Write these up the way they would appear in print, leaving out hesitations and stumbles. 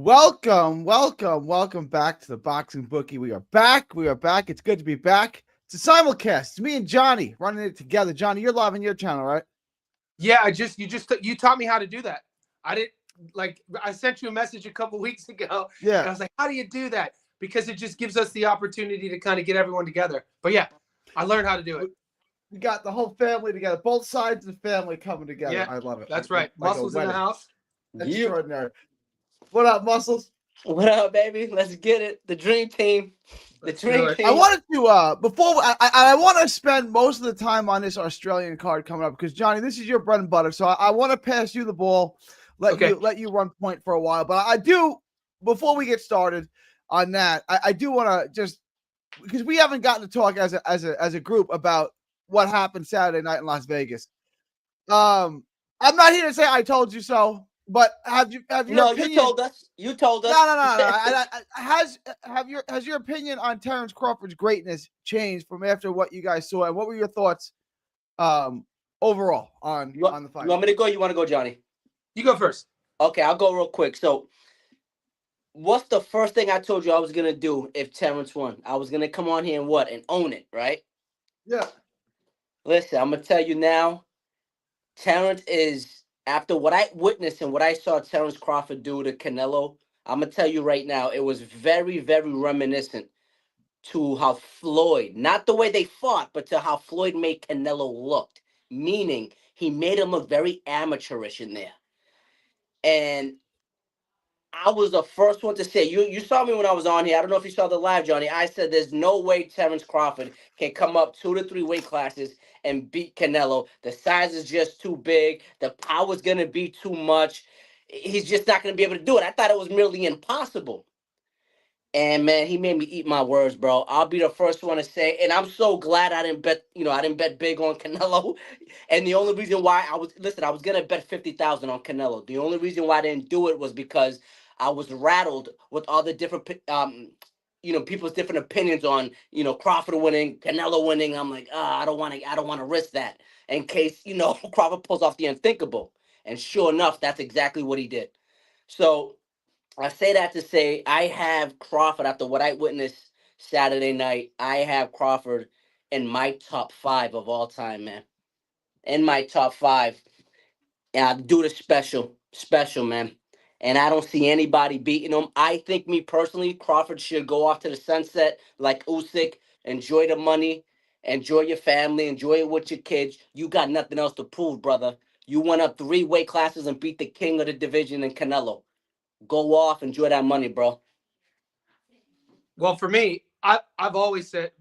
Welcome back to the Boxing Bookie. We are back. It's good to be back. It's a simulcast. It's me and Johnny running it together. Johnny, you're live on your channel, right? Yeah, you taught me how to do that. I didn't I sent you a message a couple weeks ago, Yeah. and I was like, "How do you do that?" Because it just gives us the opportunity to kind of get everyone together. But yeah, I learned how to do it. We got the whole family together. Both sides of the family coming together. Yeah, I love it. that's right. Like Muscles in the house. Extraordinary. What up, Muscles? What up, baby? Let's get it. The dream team. I wanted to before I want to spend most of the time on this Australian card coming up because Johnny, this is your bread and butter. So I want to pass you the ball, let you run point for a while. But I do, before we get started on that, I do want to just, because we haven't gotten to talk as a group about what happened Saturday night in Las Vegas. I'm not here to say I told you so. But have your opinion? You told us. You told us. No. Has your opinion on Terrence Crawford's greatness changed from after what you guys saw? And what were your thoughts overall on the fight? You want me to go? You want to go, Johnny? You go first. Okay, I'll go real quick. So, what's the first thing I told you I was gonna do if Terrence won? I was gonna come on here and own it, right? Yeah. Listen, I'm gonna tell you now. Terrence is, after what I witnessed and what I saw Terrence Crawford do to Canelo, I'm going to tell you right now, it was very, very reminiscent to how Floyd, not the way they fought, but to how Floyd made Canelo look. Meaning, he made him look very amateurish in there. And I was the first one to say, you saw me when I was on here. I don't know if you saw the live, Johnny. I said there's no way Terrence Crawford can come up 2 to 3 weight classes and beat Canelo. The size is just too big. The power's going to be too much. He's just not going to be able to do it. I thought it was merely impossible. And, man, he made me eat my words, bro. I'll be the first one to say, and I'm so glad I didn't bet big on Canelo. And the only reason why I was going to bet 50,000 on Canelo. The only reason why I didn't do it was because I was rattled with all the different, people's different opinions on, Crawford winning, Canelo winning. I'm like, I don't want to risk that in case, Crawford pulls off the unthinkable. And sure enough, that's exactly what he did. So I say that to say I have Crawford, after what I witnessed Saturday night, I have Crawford in my top 5 of all time, man. In my top 5. And dude is special, man. And I don't see anybody beating him. I think, me personally, Crawford should go off to the sunset like Usyk. Enjoy the money. Enjoy your family. Enjoy it with your kids. You got nothing else to prove, brother. You went up 3 weight classes and beat the king of the division in Canelo. Go off, enjoy that money, bro. Well, for me, I've always said,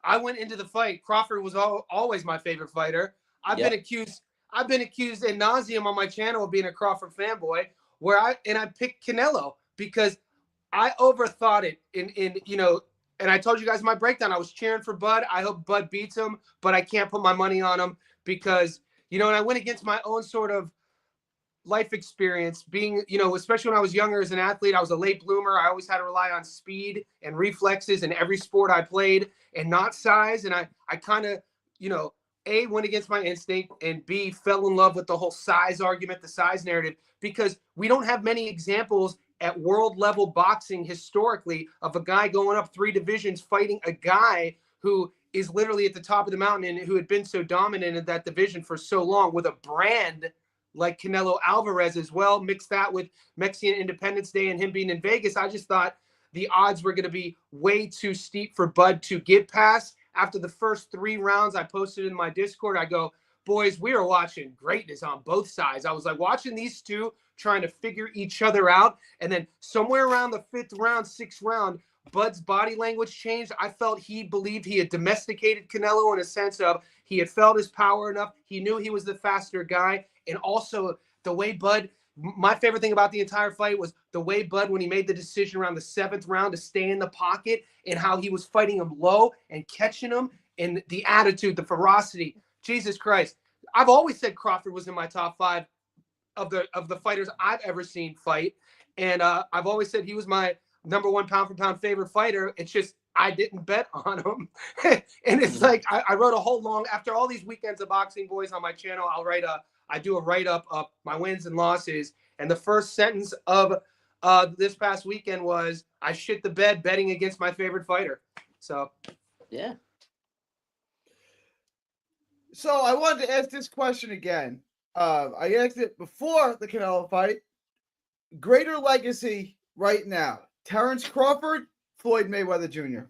I went into the fight. Crawford was always my favorite fighter. I've been accused ad nauseum on my channel of being a Crawford fanboy, and I picked Canelo because I overthought it. And I told you guys my breakdown. I was cheering for Bud. I hope Bud beats him, but I can't put my money on him because, and I went against my own sort of life experience being, especially when I was younger as an athlete. I was a late bloomer. I always had to rely on speed and reflexes in every sport I played and not size. And I kind of, A, went against my instinct, and B, fell in love with the whole size argument, the size narrative, because we don't have many examples at world level boxing historically of a guy going up 3 divisions fighting a guy who is literally at the top of the mountain and who had been so dominant in that division for so long, with a brand like Canelo Alvarez as well. Mix that with Mexican Independence Day and him being in Vegas. I just thought the odds were going to be way too steep for Bud to get past. After the first 3 rounds, I posted in my Discord, I go, boys, we are watching greatness on both sides. I was like watching these two trying to figure each other out. And then somewhere around the 5th round, 6th round, Bud's body language changed. I felt he believed he had domesticated Canelo in a sense of he had felt his power enough. He knew he was the faster guy. And also the way Bud, my favorite thing about the entire fight was the way Bud, when he made the decision around the 7th round to stay in the pocket, and how he was fighting him low and catching him, and the attitude, the ferocity. Jesus Christ. I've always said Crawford was in my top 5 of the fighters I've ever seen fight. And I've always said he was my number 1 pound for pound favorite fighter. It's just I didn't bet on him. And it's like I wrote a whole long, after all these weekends of boxing, boys, on my channel, I do a write-up of my wins and losses. And the first sentence of this past weekend was I shit the bed betting against my favorite fighter. So, yeah. So I wanted to ask this question again. I asked it before the Canelo fight. Greater legacy right now: Terrence Crawford, Floyd Mayweather Jr.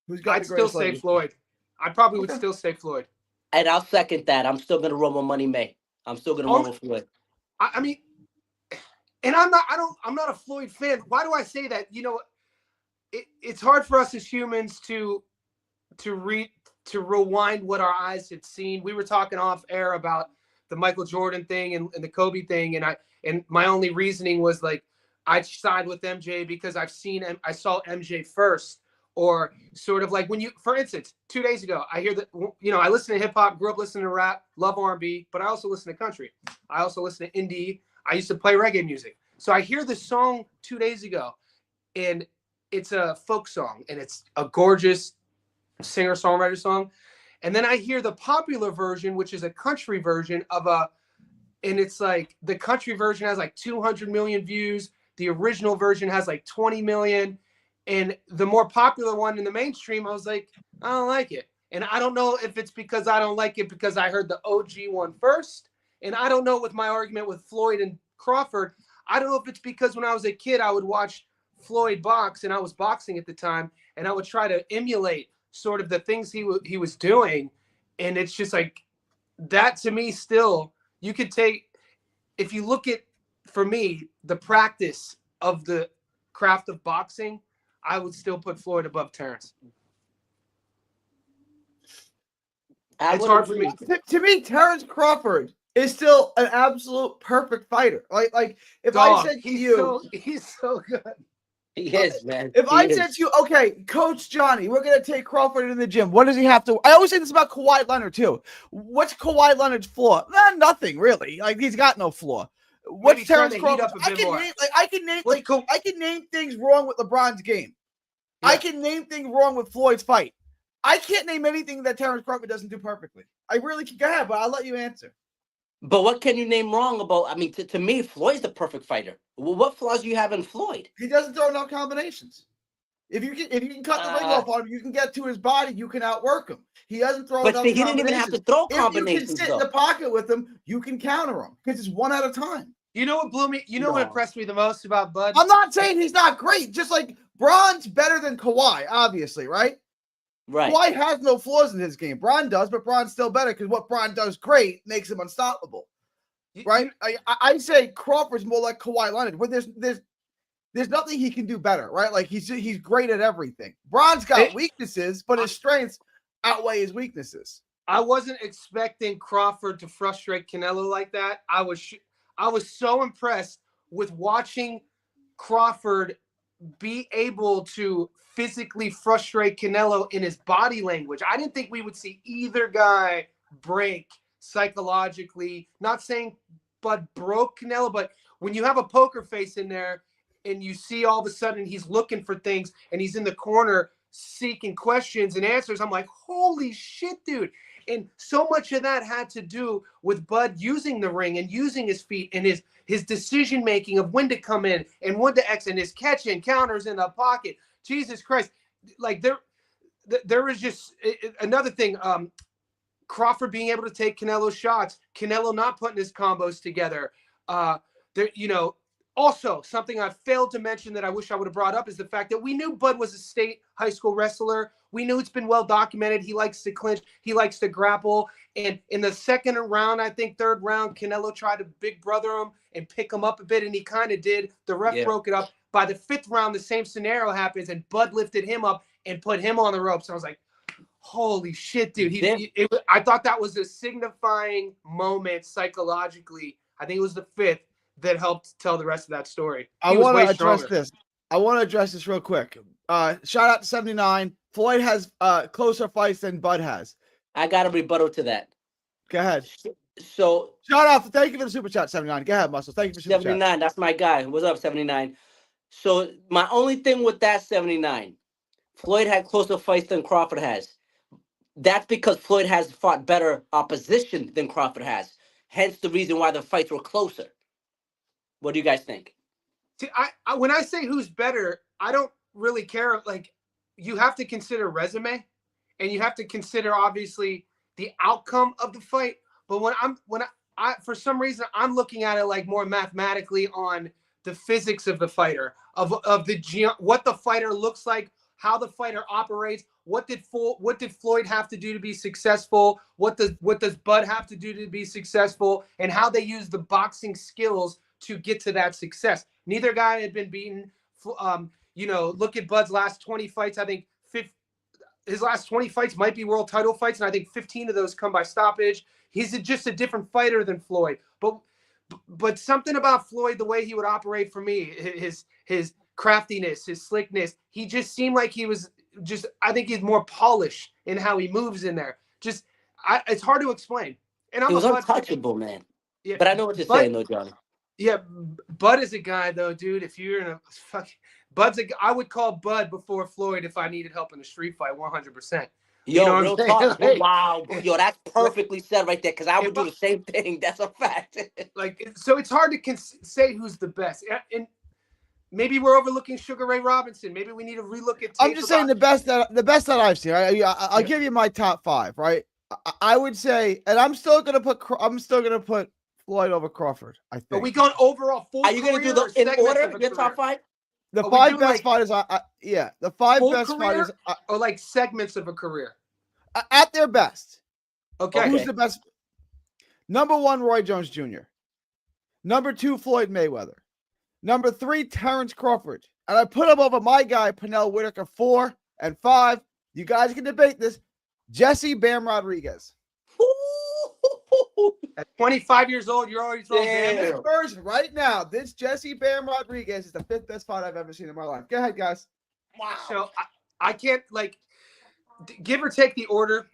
Who's got I'd the still greatest say legacy? Floyd. I probably would still say Floyd. And I'll second that. I'm still gonna run with Money May. I'm still gonna run with Floyd. I mean, and I'm not a Floyd fan. Why do I say that? You know, it's hard for us as humans to rewind what our eyes had seen. We were talking off air about the Michael Jordan thing and the Kobe thing, and my only reasoning was like I side with MJ because I saw MJ first, or sort of like when you, for instance, 2 days ago, I hear that, you know, I listen to hip hop, grew up listening to rap, love R&B, but I also listen to country. I also listen to indie. I used to play reggae music. So I hear this song 2 days ago, and it's a folk song, and it's a gorgeous singer-songwriter song. And then I hear the popular version, which is a country version and it's like the country version has like 200 million views. The original version has like 20 million. And the more popular one in the mainstream, I was like, I don't like it. And I don't know if it's because I don't like it because I heard the OG one first. And I don't know with my argument with Floyd and Crawford, I don't know if it's because when I was a kid, I would watch Floyd box, and I was boxing at the time, and I would try to emulate sort of the things he was doing. And it's just like that to me still, you could take, if you look at, for me, the practice of the craft of boxing, I would still put Floyd above Terrence. It's hard for me. To me, Terrence Crawford is still an absolute perfect fighter. Like if I said to you, he's so good. He is, man. If I said to you, okay, Coach Johnny, we're gonna take Crawford in the gym. What does he have to? I always say this about Kawhi Leonard too. What's Kawhi Leonard's flaw? Nothing really. Like he's got no flaw. What's Terrence Crawford? I can name things wrong with LeBron's game. Yeah. I can name things wrong with Floyd's fight. I can't name anything that Terrence Crawford doesn't do perfectly. I really can. Go ahead, but I'll let you answer. But what can you name wrong about? I mean, to me, Floyd's the perfect fighter. Well, what flaws do you have in Floyd? He doesn't throw enough combinations. If you can cut the ring off on him, you can get to his body. You can outwork him. He doesn't throw enough combinations. But he didn't even have to throw combinations. If you can sit in the pocket with him, you can counter him because it's one at a time. You know what blew me? You know what impressed me the most about Bud? I'm not saying he's not great. Just like Bron's better than Kawhi, obviously, right? Right. Kawhi has no flaws in his game. Bron does, but Bron's still better because what Bron does great makes him unstoppable. Right? I say Crawford's more like Kawhi Leonard, but there's nothing he can do better, right? Like he's great at everything. Bron's got weaknesses, but his strengths outweigh his weaknesses. I wasn't expecting Crawford to frustrate Canelo like that. I was so impressed with watching Crawford be able to physically frustrate Canelo in his body language. I didn't think we would see either guy break psychologically. Not saying Bud broke Canelo, but when you have a poker face in there and you see all of a sudden he's looking for things and he's in the corner seeking questions and answers, I'm like, holy shit, dude. And so much of that had to do with Bud using the ring and using his feet and his decision making of when to come in and when to exit, and his catch and counters in the pocket. Jesus Christ. Like there was just another thing. Crawford being able to take Canelo's shots, Canelo not putting his combos together. Also, something I failed to mention that I wish I would have brought up is the fact that we knew Bud was a state high school wrestler. We knew it's been well documented. He likes to clinch. He likes to grapple. And in the second round, I think third round, Canelo tried to big brother him and pick him up a bit, and he kind of did. The ref broke it up. By the fifth round, the same scenario happens, and Bud lifted him up and put him on the ropes. I was like, holy shit, dude. I thought that was a signifying moment psychologically. I think it was the fifth that helped tell the rest of that story. I want to address this real quick. Shout out to 79. Floyd has closer fights than Bud has. I got a rebuttal to that. Go ahead. So shout out. Thank you for the super chat, 79. Go ahead, Muscle. Thank you for super 79. Chat. That's my guy. What's up, 79? So my only thing with that 79, Floyd had closer fights than Crawford has. That's because Floyd has fought better opposition than Crawford has. Hence the reason why the fights were closer. What do you guys think? See, when I say who's better, I don't really care. Like, you have to consider resume, and you have to consider obviously the outcome of the fight. But when I for some reason I'm looking at it like more mathematically on the physics of the fighter, of what the fighter looks like, how the fighter operates. What did Floyd have to do to be successful? What does Bud have to do to be successful? And how they use the boxing skills to get to that success. Neither guy had been beaten. Look at Bud's last 20 fights. I think his last 20 fights might be world title fights, and I think 15 of those come by stoppage. He's just a different fighter than Floyd. But something about Floyd, the way he would operate for me, his craftiness, his slickness, he just seemed like he was just, I think he's more polished in how he moves in there. It's hard to explain. And he was untouchable, man. Yeah, but I know what you're saying, though, Johnny. Yeah, Bud is a guy, though, dude. If you're in I would call Bud before Floyd if I needed help in a street fight, 100%. Yo, real talk. Wow. Yo, that's perfectly said right there, because I would do the same thing. That's a fact. So it's hard to say who's the best. And maybe we're overlooking Sugar Ray Robinson. Maybe we need to relook at. I'm just saying the best that I've seen. I'll give you my top 5, right? I would say, and I'm still gonna put Floyd over Crawford. I think. Are we going overall? Are you gonna do the in order your top 5? The 5 best fighters. The 5 best fighters, or like segments of a career at their best. Okay. Who's the best? Number 1, Roy Jones Jr. Number 2, Floyd Mayweather. Number 3, Terrence Crawford. And I put him over my guy, Pernell Whitaker, 4 and 5. You guys can debate this. Jesse Bam Rodriguez. At 25 years old, you're already throwing this version right now. This Jesse Bam Rodriguez is the 5th best fight I've ever seen in my life. Go ahead, guys. Wow. So I can't, give or take the order.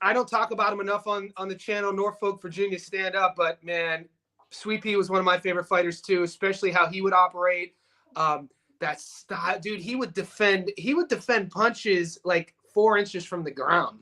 I don't talk about him enough on the channel, Norfolk, Virginia stand up, but man, Sweet Pea was one of my favorite fighters too, especially how he would operate. That style, dude, he would defend punches 4 inches from the ground.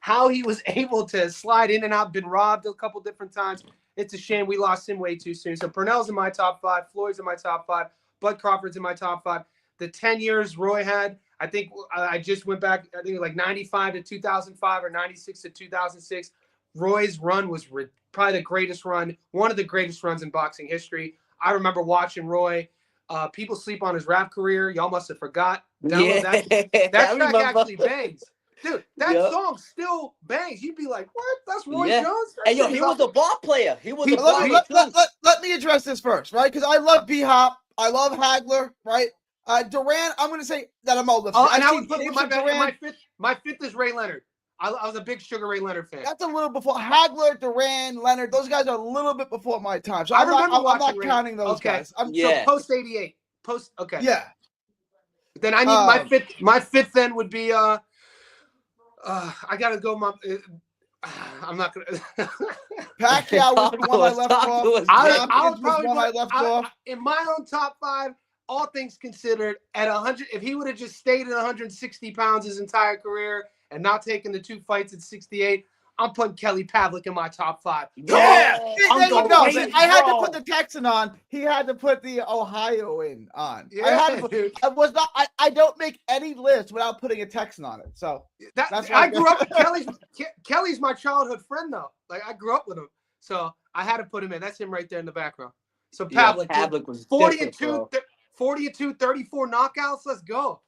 How he was able to slide in and out, been robbed a couple different times. It's a shame we lost him way too soon. So Pernell's in my top 5, Floyd's in my top 5, Bud Crawford's in my top 5. The 10 years Roy had, I think I just went back, I think 95 to 2005 or 96 to 2006. Roy's run was probably the greatest run, one of the greatest runs in boxing history. I remember watching Roy. People sleep on his rap career. Y'all must have forgot. That track actually bangs. Dude, that song still bangs. You'd be like, what? That's Roy Jones? And he was a ball player. Let me address this first, right? Because I love B-Hop. I love Hagler, right? Duran, I'm going to say that I'm old. And I would put my fifth is Ray Leonard. I was a big Sugar Ray Leonard fan. That's a little before Hagler, Duran, Leonard. Those guys are a little bit before my time. So I'm not counting those guys. So post 88. Okay. Yeah. Then I need my fifth then would be I gotta go. I'm not gonna. Pacquiao was the one I left off. I left off. In my own top 5, all things considered, at 100, if he would have just stayed at 160 pounds his entire career and not taken the 2 fights at 68, I'm putting Kelly Pavlik in my top 5. Yeah, I had to put the Texan on. He had to put the Ohioan on. Yeah, I don't make any list without putting a Texan on it. So that's I grew up with Kelly's my childhood friend though. I grew up with him, so I had to put him in. That's him right there in the background. So Pavlik was 42, 34 knockouts. Let's go.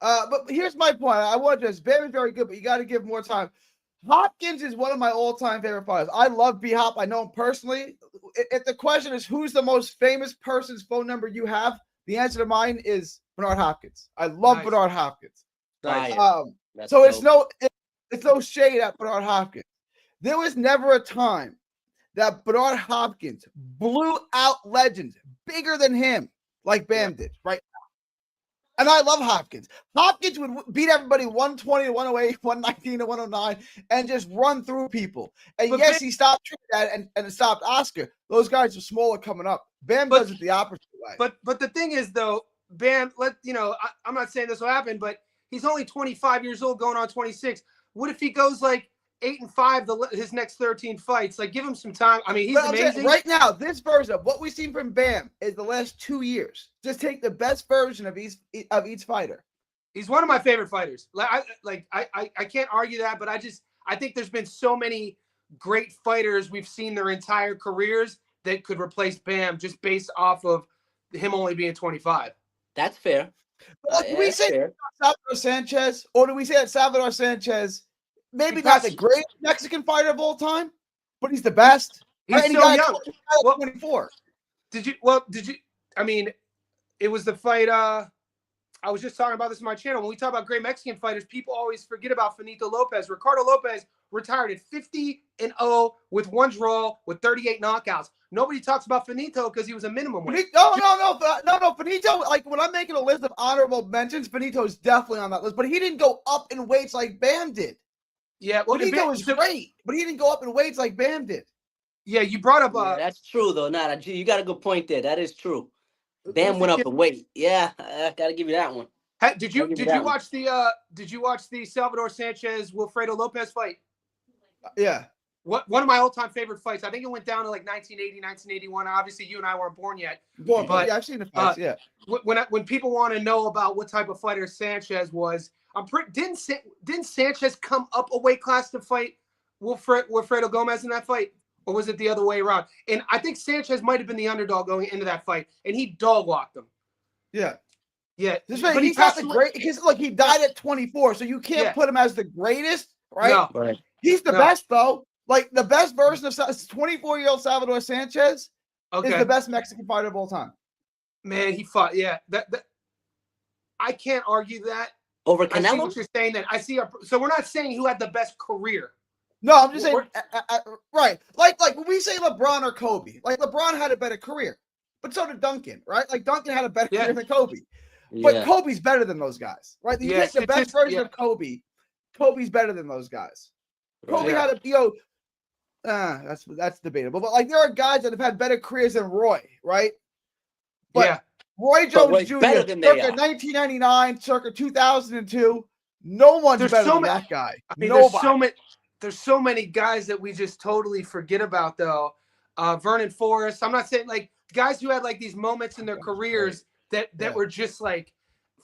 But here's my point. I want to very, very good, but you got to give more time. Hopkins is one of my all-time favorite fighters. I love B-Hop. I know him personally. If the question is who's the most famous person's phone number you have, the answer to mine is Bernard Hopkins. I love Bernard Hopkins. Nice. So it's no shade at Bernard Hopkins. There was never a time that Bernard Hopkins blew out legends bigger than him like Bam did, right? And I love Hopkins. Hopkins would beat everybody 120 to 108, 119 to 109, and just run through people. And he stopped Trinidad and stopped Oscar. Those guys are smaller coming up. Bam does it the opposite way. But the thing is, though, Bam, I'm not saying this will happen, but he's only 25 years old going on 26. What if he goes 8-5 his next 13 fights. Like, give him some time. I mean, he's amazing. Right now, this version of what we've seen from Bam is the last 2 years. Just take the best version of each fighter. He's one of my favorite fighters. I can't argue that, but I think there's been so many great fighters we've seen their entire careers that could replace Bam just based off of him only being 25. That's fair. Do we say Salvador Sanchez, or do we say that Salvador Sanchez maybe not the greatest Mexican fighter of all time, but he's the best? He's so young. 24. Did you? I mean, it was the fight. I was just talking about this on my channel. When we talk about great Mexican fighters, people always forget about Finito Lopez. Ricardo Lopez retired at 50-0 with 1 draw with 38 knockouts. Nobody talks about Finito because he was a minimum weight. No. Finito, like when I'm making a list of honorable mentions, Finito's definitely on that list, but he didn't go up in weights like Bam did. Yeah, well, Finito was great, but he didn't go up in weights like Bam did. Yeah, you brought up. That's true though. You got a good point there. That is true. Bam went up in weight. Yeah, I gotta give you that one. Did you watch the Salvador Sanchez Wilfredo Lopez fight? Yeah. One of my all-time favorite fights. I think it went down to like 1980, 1981. Obviously, you and I weren't born yet. But yeah, I've seen the fights. Yeah. When people want to know about what type of fighter Sanchez was, didn't Sanchez come up a weight class to fight Wilfredo Gomez in that fight? Or was it the other way around? And I think Sanchez might have been the underdog going into that fight, and he dog walked him. Yeah. Yeah. But he's not the great because look, he died at 24, so you can't put him as the greatest, right? No. Right. He's the best though. Like the best version of 24-year-old Salvador Sanchez is the best Mexican fighter of all time. Man, he fought. Yeah. That I can't argue that. Over Canelo? I see what you're saying. So we're not saying who had the best career. No, I'm just saying, right? Like when we say LeBron or Kobe, like LeBron had a better career, but so did Duncan, right? Like Duncan had a better career than Kobe, but Kobe's better than those guys, right? You get the best version of Kobe. Kobe's better than those guys. Kobe had that's debatable, but like there are guys that have had better careers than Roy, right? But Roy Jones Jr. circa 1999, circa 2002, no one's better than that guy. I mean, there's so many guys that we just totally forget about, though. Vernon Forrest. I'm not saying like guys who had like these moments in their careers that were just like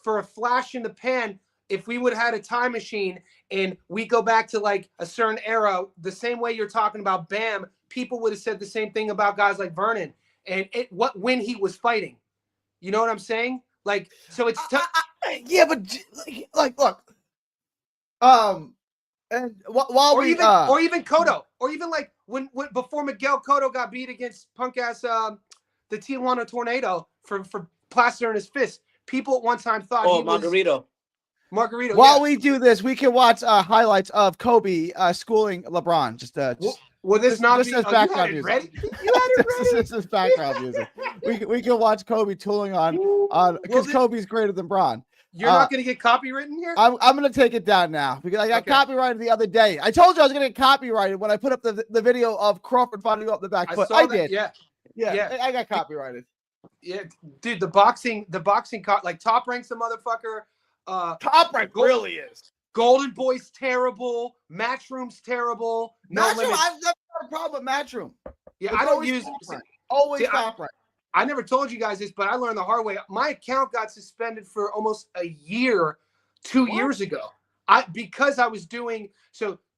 for a flash in the pan. If we would have had a time machine and we go back to like a certain era, the same way you're talking about Bam, people would have said the same thing about guys like Vernon and when he was fighting. You know what I'm saying? Like, so it's tough. But like, look, and while or even Cotto, or even like when before Miguel Cotto got beat against punk ass the Tijuana Tornado for plastering his fist, people at one time thought he Margarito. Margarito. While we do this, we can watch highlights of Kobe schooling LeBron. Will this not be background music? Ready? You had it ready. This is background music. We can watch Kobe tooling on because Kobe's greater than Bron. You're not going to get copywritten here? I'm going to take it down now because I got copyrighted the other day. I told you I was going to get copyrighted when I put up the video of Crawford fighting up the back foot. I did. Yeah. I got copyrighted. Yeah, dude, the boxing, like Top Rank's a motherfucker. Top Rank really is. Golden Boy's terrible. Matchroom's terrible. I've never had a problem with Matchroom. Yeah, I don't use always Top Rank. I never told you guys this, but I learned the hard way. My account got suspended for almost a year, 2 years ago. Because I was doing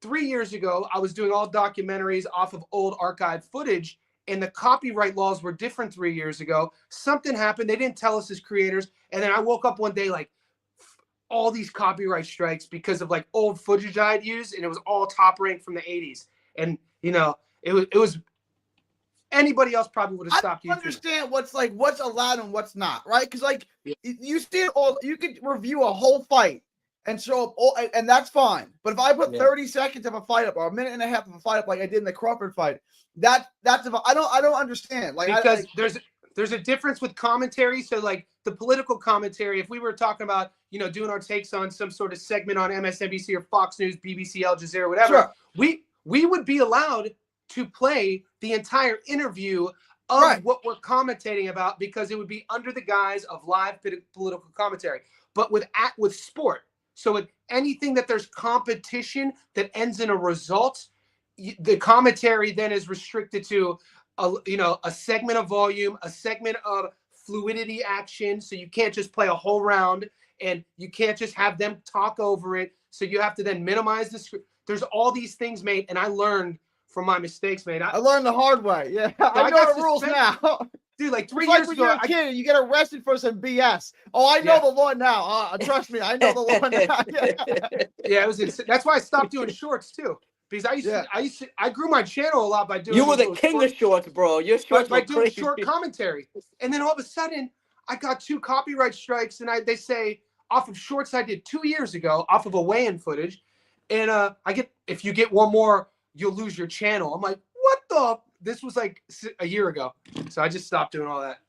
3 years ago, I was doing all documentaries off of old archive footage, and the copyright laws were different 3 years ago. Something happened. They didn't tell us as creators. And then I woke up one day like all these copyright strikes because of like old footage I had used, and it was all Top Rank from the 80s. And it was anybody else probably would have stopped. I don't understand what's allowed and what's not, right? Because like you see it all, you could review a whole fight and show up all, and that's fine. But if I put 30 seconds of a fight up or a minute and a half of a fight up, like I did in the Crawford fight, that's I don't understand. Like because there's a difference with commentary. So like the political commentary, if we were talking about doing our takes on some sort of segment on MSNBC or Fox News, BBC, Al Jazeera, whatever, we would be allowed to play the entire interview of what we're commentating about because it would be under the guise of live political commentary. But with sport, so anything that there's competition that ends in a result, the commentary then is restricted to a segment of volume, a segment of fluidity action. So you can't just play a whole round, and you can't just have them talk over it. So you have to then minimize the script. There's all these things, mate, and I learned from my mistakes, mate. I learned the hard way. Yeah, I know the rules now. Dude, like 3 years ago, you're a kid, you get arrested for some BS. Oh, I know the law now. Trust me, I know the law now. Yeah, it was insane. That's why I stopped doing shorts too, because I grew my channel a lot by doing. You were the king of shorts, bro. Your shorts by were doing crazy. short commentary, and then all of a sudden, I got 2 copyright strikes, and they say off of shorts I did 2 years ago, off of a weigh-in footage, and if you get one more, you'll lose your channel. I'm like, what the? This was like a year ago, so I just stopped doing all that.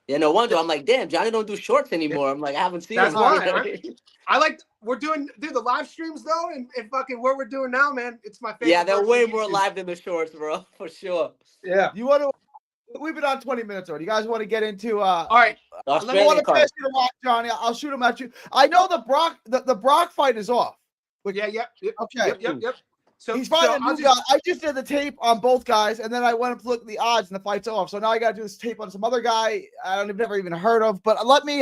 Yeah, no wonder. I'm like, damn, Johnny don't do shorts anymore. I'm like, I haven't seen That's him. why. We're doing the live streams though, and fucking what we're doing now, man. It's my favorite. Yeah, they're way more live than the shorts, bro, for sure. Yeah. You want to? We've been on 20 minutes already. You guys want to get into? All right. I want to pass you the rock, Johnny. I'll shoot him at you. I know the Brock fight is off. Yeah. Okay. Yep. So he's fighting a new guy. I just did the tape on both guys, and then I went to look at the odds, and the fight's off. So now I got to do this tape on some other guy I've never even heard of. But let me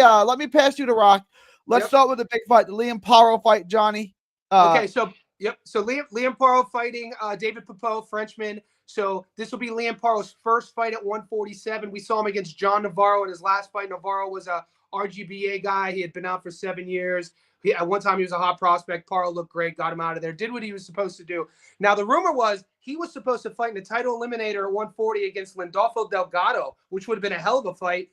pass you the rock. Let's start with the big fight, the Liam Paro fight, Johnny. Okay, so Liam Paro fighting David Pepot, Frenchman. So this will be Liam Paro's first fight at 147. We saw him against John Navarro in his last fight. Navarro was a RGBA guy. He had been out for 7 years. At one time, he was a hot prospect. Paro looked great, got him out of there, did what he was supposed to do. Now, the rumor was he was supposed to fight in a title eliminator at 140 against Lindolfo Delgado, which would have been a hell of a fight.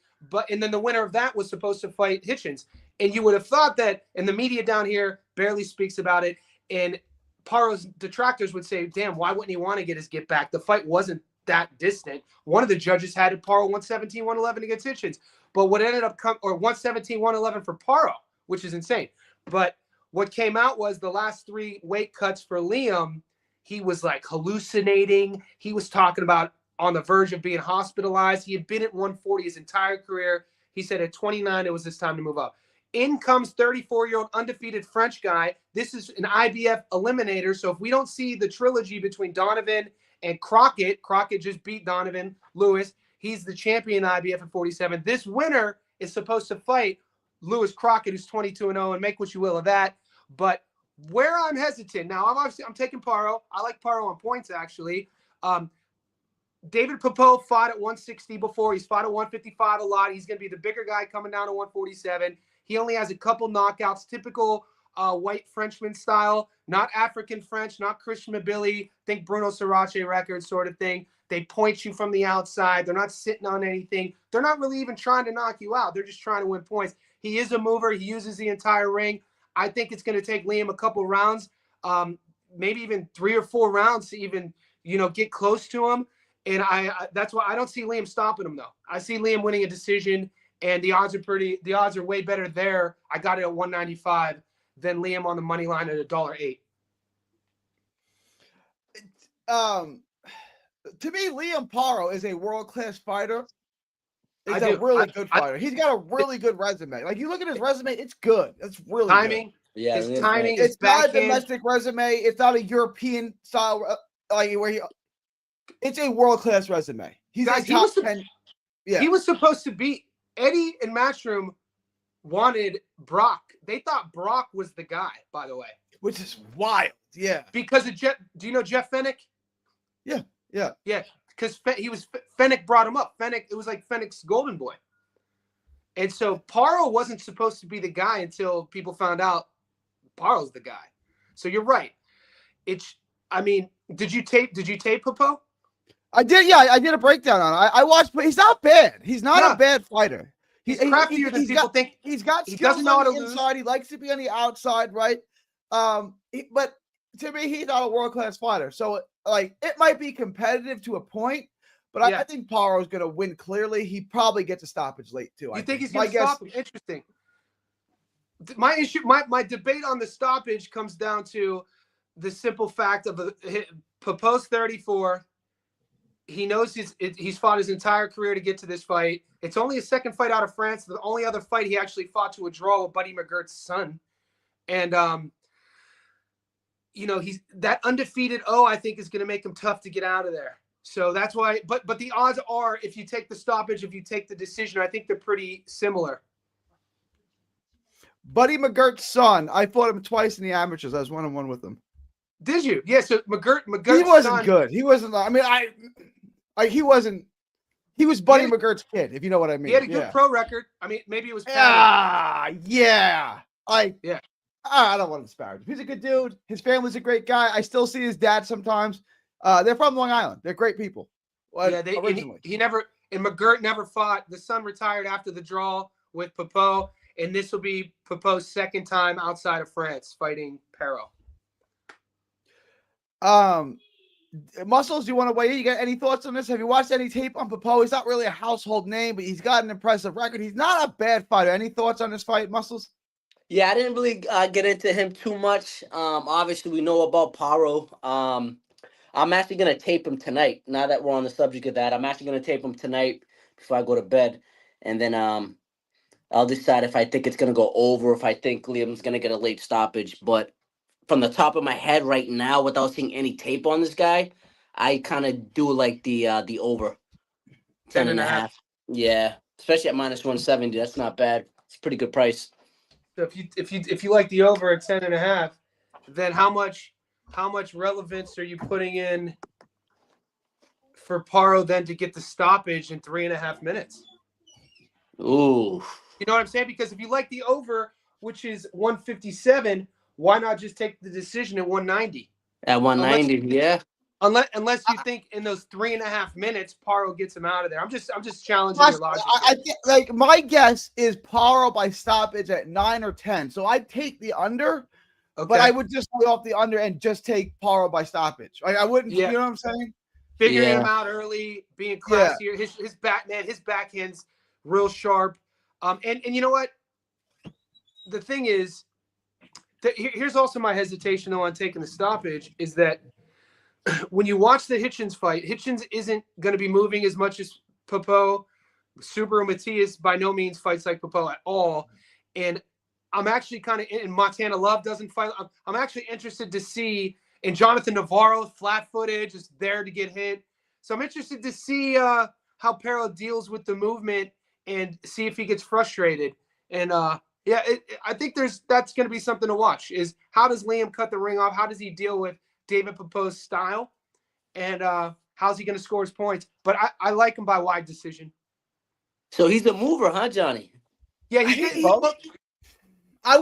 And then the winner of that was supposed to fight Hitchens. And you would have thought that, and the media down here barely speaks about it, and Paro's detractors would say, damn, why wouldn't he want to get his get back? The fight wasn't that distant. One of the judges had Paro 117, 111 against Hitchens. But what ended up 117, 111 for Paro, which is insane. But what came out was the last 3 weight cuts for Liam, he was like hallucinating. He was talking about on the verge of being hospitalized. He had been at 140 his entire career. He said at 29, it was his time to move up. In comes 34-year-old undefeated French guy. This is an IBF eliminator. So if we don't see the trilogy between Donovan and Crockett just beat Donovan Lewis. He's the champion IBF at 47. This winner is supposed to fight Lewis Crockett, who's 22-0, and make what you will of that. But where I'm hesitant now, I'm taking Paro. I like Paro on points actually. David Pepot fought at 160 before. He's fought at 155 a lot. He's going to be the bigger guy coming down to 147. He only has a couple knockouts, typical white Frenchman style, not African French, not Christian Mabili. Think Bruno Sarace record sort of thing. They point you from the outside. They're not sitting on anything. They're not really even trying to knock you out. They're just trying to win points. He is a mover. He uses the entire ring. I think it's going to take Liam a couple rounds, maybe even 3 or 4 rounds to even, get close to him. And that's why I don't see Liam stopping him though. I see Liam winning a decision, and the odds are way better there. I got it at 195 than Liam on the money line at $1.08. To me, Liam Paro is a world-class fighter. He's a really good fighter. He's got a really good resume. Like, you look at his resume, it's good. It's really timing. Good. Yeah, his timing. It's not a domestic resume. It's not a European style it's a world-class resume. He's Guys, top 10. Yeah. He was supposed to beat Eddie and Matchroom wanted Brock. They thought Brock was the guy, by the way. Which is wild. Yeah. Because of Jeff. Do you know Jeff Fennick? Yeah. Because Fennick brought him up. It was like Fennick's golden boy. And so Paro wasn't supposed to be the guy until people found out Paro's the guy. So you're right. Did you tape Pepot? I did. Yeah, I did a breakdown on it. I watched, but he's not bad. He's not a bad fighter. He's craftier than people think. He's got skills on the inside. He likes to be on the outside, right? But to me, he's not a world-class fighter. So, it might be competitive to a point, but I think Paro is going to win clearly. He probably gets a stoppage late, too. You think he's going to stop him? Interesting. My debate on the stoppage comes down to the simple fact of Pepot's 34. He knows he's fought his entire career to get to this fight. It's only his second fight out of France. The only other fight he actually fought to a draw with Buddy McGirt's son. And he's that undefeated I think is going to make him tough to get out of there. So that's why, but the odds are, if you take the stoppage, if you take the decision, I think they're pretty similar. Buddy McGirt's son, I fought him twice in the amateurs. I was 1-1 with him. Did you? Yeah. So McGirt's he wasn't son, good. He wasn't. I mean, he wasn't. He was Buddy McGirt's kid, if you know what I mean. He had a good pro record. I mean, maybe it was. Yeah. I don't want to disparage him. He's a good dude. His family's a great guy. I still see his dad sometimes. They're from Long Island. They're great people. Originally. He never, and McGirt never fought. The son retired after the draw with Paro, and this will be Papo's second time outside of France fighting Paro. Muscles, you want to weigh in? You got any thoughts on this? Have you watched any tape on Paro? He's not really a household name, but he's got an impressive record. He's not a bad fighter. Any thoughts on this fight, Muscles? Yeah, I didn't really get into him too much. Obviously, we know about Paro. I'm actually going to tape him tonight. Now that we're on the subject of that, I'm actually going to tape him tonight before I go to bed. And then I'll decide if I think it's going to go over, if I think Liam's going to get a late stoppage. But from the top of my head right now, without seeing any tape on this guy, I kind of do like the over 10.5. Yeah, especially at -170. That's not bad. It's a pretty good price. So if you like the over at 10.5, then how much relevance are you putting in for Paro then to get the stoppage in 3.5 minutes? Ooh. You know what I'm saying? Because if you like the over, which is 157, why not just take the decision at 190? At 190, yeah. Unless you think in those 3.5 minutes, Paro gets him out of there. I'm just challenging your logic. I think, like, my guess is Paro by stoppage at 9 or 10. So I'd take the under, but I would just lay off the under and just take Paro by stoppage. Like, I wouldn't. You know what I'm saying? Figuring him out early, being classier. His backhand's real sharp. And you know what? The thing is, here's also my hesitation though on taking the stoppage is that when you watch the Hitchens fight, Hitchens isn't going to be moving as much as Paro. Subaru Matias by no means fights like Paro at all. And I'm actually kind of in Montana Love doesn't fight. I'm actually interested to see, and Jonathan Navarro, flat footage, is there to get hit. So I'm interested to see how Paro deals with the movement and see if he gets frustrated. And I think that's going to be something to watch is how does Liam cut the ring off? How does he deal with David Papo's style, and how's he going to score his points? But I like him by wide decision. So he's a mover, huh, Johnny? Yeah, I'm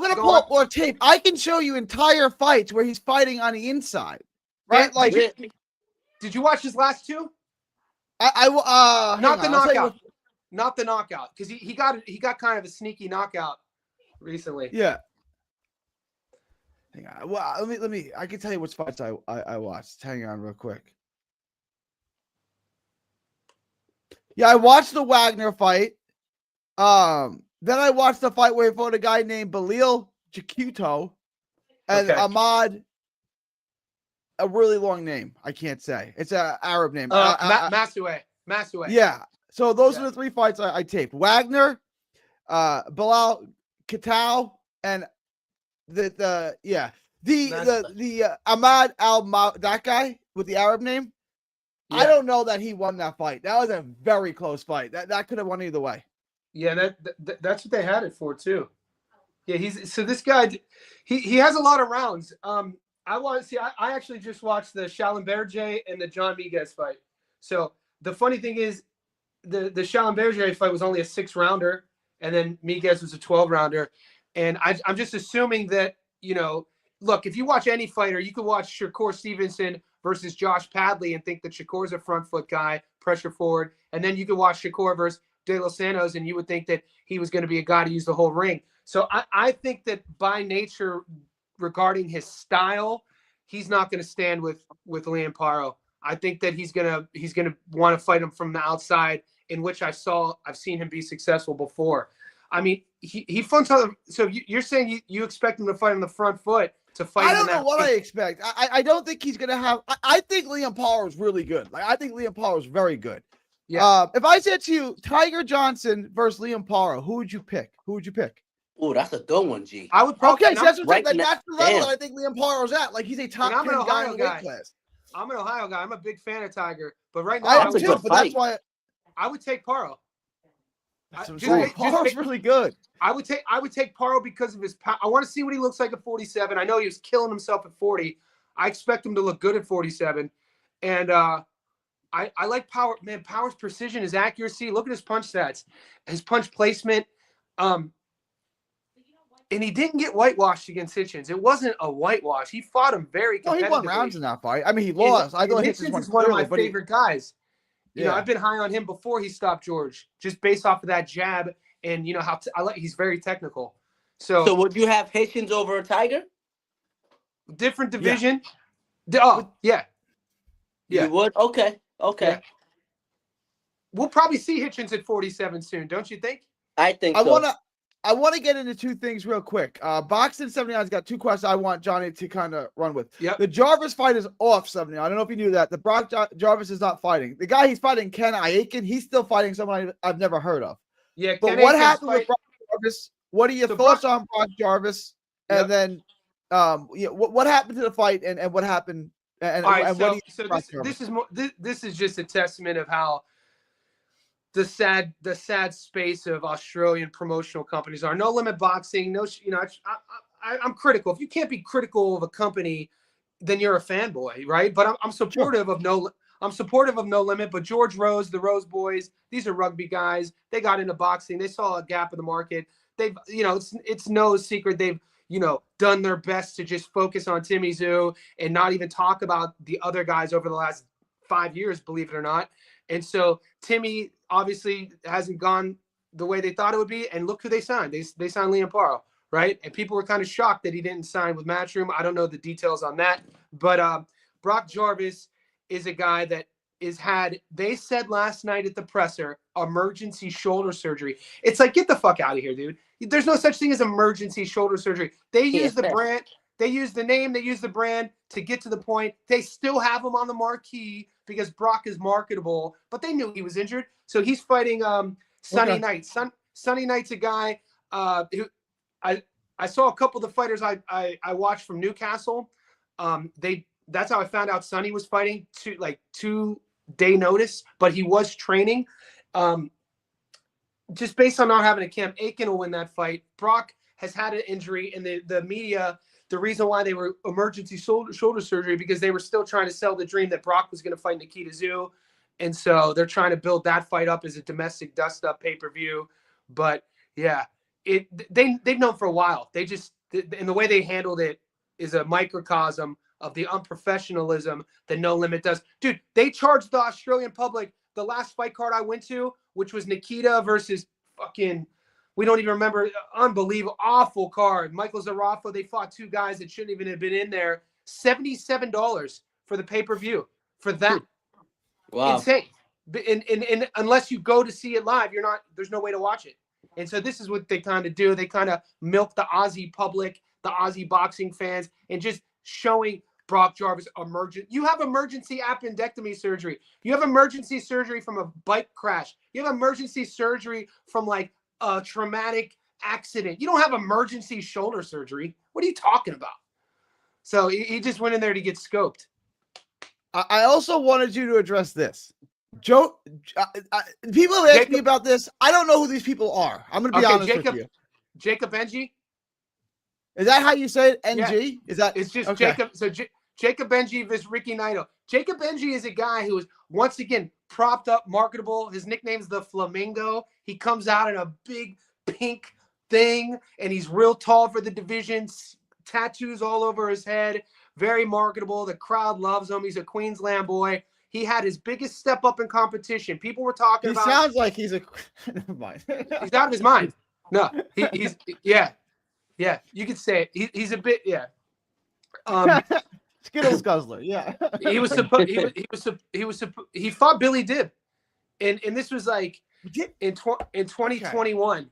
going to pull up more tape. I can show you entire fights where he's fighting on the inside, right? Did you watch his last two? Not the knockout, because he got kind of a sneaky knockout recently. Yeah. Hang on. Well, let me. I can tell you which fights I watched. Hang on, real quick. Yeah, I watched the Wagner fight. Then I watched the fight where he fought a guy named Belil Jakuto and Ahmad. A really long name. I can't say. It's an Arab name. Masue. Yeah. So those are the three fights I taped. Wagner, Bilal Katau, and the Ahmad that guy with the Arab name. Yeah. I don't know that he won that fight. That was a very close fight. That could have won either way. Yeah, that's what they had it for too. Yeah, this guy, he has a lot of rounds. I want to see. I actually just watched the Schallenberger and the John Miguez fight. So the funny thing is, the Schallenberger fight was only a 6-rounder, and then Miguez was a 12-rounder. And I'm just assuming that, look, if you watch any fighter, you could watch Shakur Stevenson versus Josh Padley and think that Shakur's a front foot guy, pressure forward. And then you could watch Shakur versus De Los Santos, and you would think that he was going to be a guy to use the whole ring. So I think that by nature, regarding his style, he's not going to stand with Liam Paro. I think that he's gonna want to fight him from the outside, in which I've seen him be successful before. I mean, he fronts on. So you're saying you expect him to fight on the front foot to fight? I don't know what I expect. I don't think he's gonna have. I think Liam Paro is really good. Like, I think Liam Paro is very good. Yeah. If I said to you Tiger Johnson versus Liam Paro, who would you pick? Oh, that's a good one, G. I would probably. Okay, so that's right that's the level damn. that I think Liam Paro's at. Like he's a top 10 guy in the weight class. I'm an Ohio guy. I'm a big fan of Tiger, but right now I am too. But that's why I would take Paro. Paro's really good. I would take Paro because of his power. I want to see what he looks like at 47. I know he was killing himself at 40. I expect him to look good at 47, and I like Power. Man, Power's precision, his accuracy. Look at his punch stats, his punch placement. And he didn't get whitewashed against Hitchens. It wasn't a whitewash. He fought him very competitively. No, he won rounds in that fight. I mean, he lost. I thought Hitchens is one of my favorite guys. You know, I've been high on him before he stopped George, just based off of that jab and you know how he's very technical. So would you have Hitchens over a Tiger? Different division. Yeah. You would? Okay. Yeah. We'll probably see Hitchens at 47 soon, don't you think? I think so. I want to get into two things real quick. Boxing 79's got two questions I want Johnny to kind of run with. Yep. The Jarvis fight is off 79. I don't know if you knew that. The Brock Jarvis is not fighting. The guy he's fighting, Ken Iakin, he's still fighting someone I've never heard of. Yeah, but Ken what Aiken's happened with Brock Jarvis? What are your thoughts on Brock Jarvis? Yep. And then what happened to the fight and what happened? And, all right, and so, what do you this is just a testament of how the sad space of Australian promotional companies are. No Limit Boxing, I'm critical. If you can't be critical of a company, then you're a fanboy, right? But I'm supportive of No Limit. But George Rose, the Rose Boys, these are rugby guys. They got into boxing. They saw a gap in the market. They've, it's no secret they've, done their best to just focus on Timmy Zhu and not even talk about the other guys over the last 5 years, believe it or not. And so Timmy obviously hasn't gone the way they thought it would be. And look who they signed. They signed Liam Paro, right? And people were kind of shocked that he didn't sign with Matchroom. I don't know the details on that. But Brock Jarvis is a guy that they said last night at the presser, emergency shoulder surgery. It's like, get the fuck out of here, dude. There's no such thing as emergency shoulder surgery. They use the brand. They use the name. They use the brand to get to the point. They still have him on the marquee because Brock is marketable, but they knew he was injured. So he's fighting Sonny Knight. Sonny Knight's a guy who I saw a couple of the fighters I watched from Newcastle. That's how I found out Sonny was fighting 2 day notice, but he was training. Just based on not having a camp, Aiken will win that fight. Brock has had an injury, and the media, the reason why they were emergency shoulder surgery, because they were still trying to sell the dream that Brock was going to fight Nikita Zhu. And so they're trying to build that fight up as a domestic dust-up pay-per-view. But, yeah, they've known for a while. They just – and the way they handled it is a microcosm of the unprofessionalism that No Limit does. Dude, they charged the Australian public the last fight card I went to, which was Nikita versus fucking – we don't even remember. Unbelievable, awful card. Michael Zarafa, they fought 2 guys that shouldn't even have been in there. $77 for the pay-per-view for that. Wow. Insane. And unless you go to see it live, there's no way to watch it. And so this is what they kind of do. They kind of milk the Aussie public, the Aussie boxing fans, and just showing Brock Jarvis you have emergency appendectomy surgery. You have emergency surgery from a bike crash. You have emergency surgery from like a traumatic accident. You don't have emergency shoulder surgery. What are you talking about? So he just went in there to get scoped. I also wanted you to address this. Joe, people have asked me about this. I don't know who these people are. I'm going to be honest with you. Jacob Benji. Is that how you say it? NG? Yeah. Is that? It's just okay. Jacob. So Jacob Benji versus Ricky Naito. Jacob Benji is a guy who is once again propped up, marketable. His nickname's the Flamingo. He comes out in a big pink thing, and he's real tall for the division. Tattoos all over his head. Very marketable. The crowd loves him. He's a Queensland boy. He had his biggest step up in competition. People were talking about. He sounds like he's a. Never mind. He's out of his mind. No, he's yeah. You could say it. He's a bit Skittles guzzler. Yeah. He fought Billy Dibb, and this was like in 2021, okay.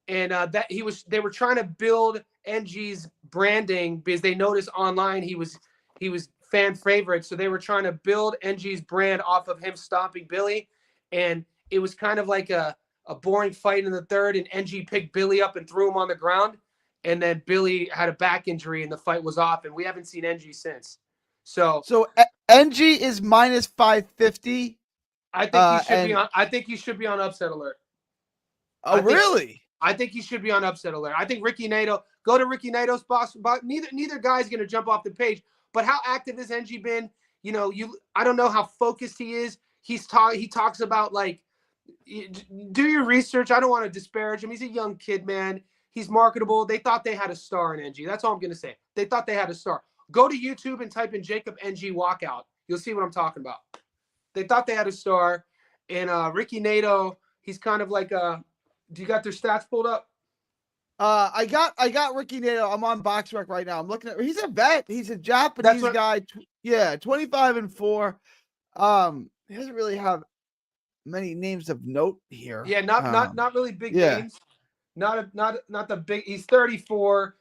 And they were trying to build NG's branding because they noticed online he was fan favorite, so they were trying to build NG's brand off of him stopping Billy, and it was kind of like a a boring fight in the third, and NG picked Billy up and threw him on the ground. And then Billy had a back injury and the fight was off, and we haven't seen NG since. So NG is minus 550. I think he should be on. I think he should be on upset alert. Oh, really? I think he should be on upset alert. I think Ricky Nato. Go to Ricky Nato's box. Neither guy's going to jump off the page. But how active has NG been? I don't know how focused he is. He talks about, like, do your research. I don't want to disparage him. He's a young kid, man. He's marketable. They thought they had a star in NG. That's all I'm going to say. They thought they had a star. Go to YouTube and type in Jacob NG walkout. You'll see what I'm talking about. They thought they had a star. And Ricky Nato, he's kind of like do you got their stats pulled up? I got Ricky Nato. I'm on BoxRec right now. I'm looking at. He's a vet. He's a Japanese guy. 25-4. He doesn't really have many names of note here. Yeah, not really big names. Not the big. He's 34.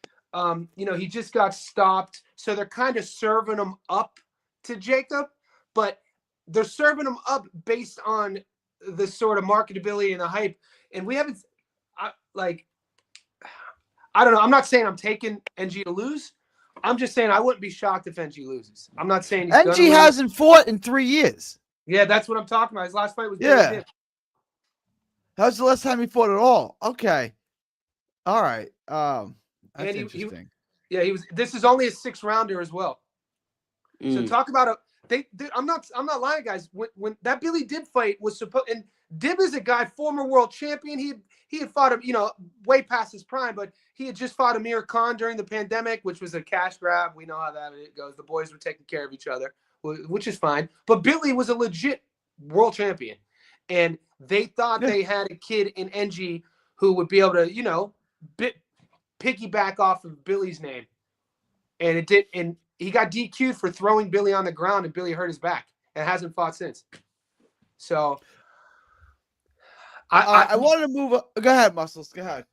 He just got stopped, so they're kind of serving him up to Jacob, but they're serving him up based on the sort of marketability and the hype. And we haven't, I don't know. I'm not saying I'm taking NG to lose. I'm just saying I wouldn't be shocked if NG loses. I'm not saying he's NG hasn't fought in 3 years. Yeah, that's what I'm talking about. His last fight was that was the last time he fought at all. Okay, all right. That's interesting. He was. This is only a 6-rounder as well. So talk about I'm not lying, guys. When that Billy Dib fight was supposed, and Dib is a guy, former world champion. He had fought him, way past his prime, but he had just fought Amir Khan during the pandemic, which was a cash grab. We know how that goes. The boys were taking care of each other, which is fine. But Billy was a legit world champion, and they thought they had a kid in NG who would be able to, piggyback off of Billy's name, and it did. And he got DQ'd for throwing Billy on the ground, and Billy hurt his back and hasn't fought since. So I wanted to move. Go ahead, Muscles. Go ahead.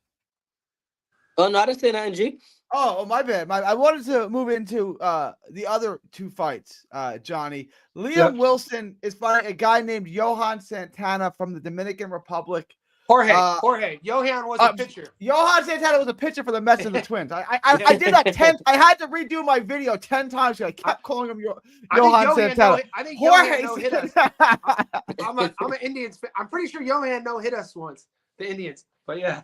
Oh, no, I didn't say that, NG. Oh, my bad. I wanted to move into the other 2 fights, Johnny. Liam Wilson is fighting a guy named Johan Santana from the Dominican Republic. Jorge. Johan was a pitcher. Johan Santana was a pitcher for the Mets and the Twins. I did that 10. I had to redo my video 10 times. I kept calling him Johan Santana. I think Jorge no hit us. I'm an Indians fan. I'm pretty sure Johan no hit us once. The Indians, but yeah.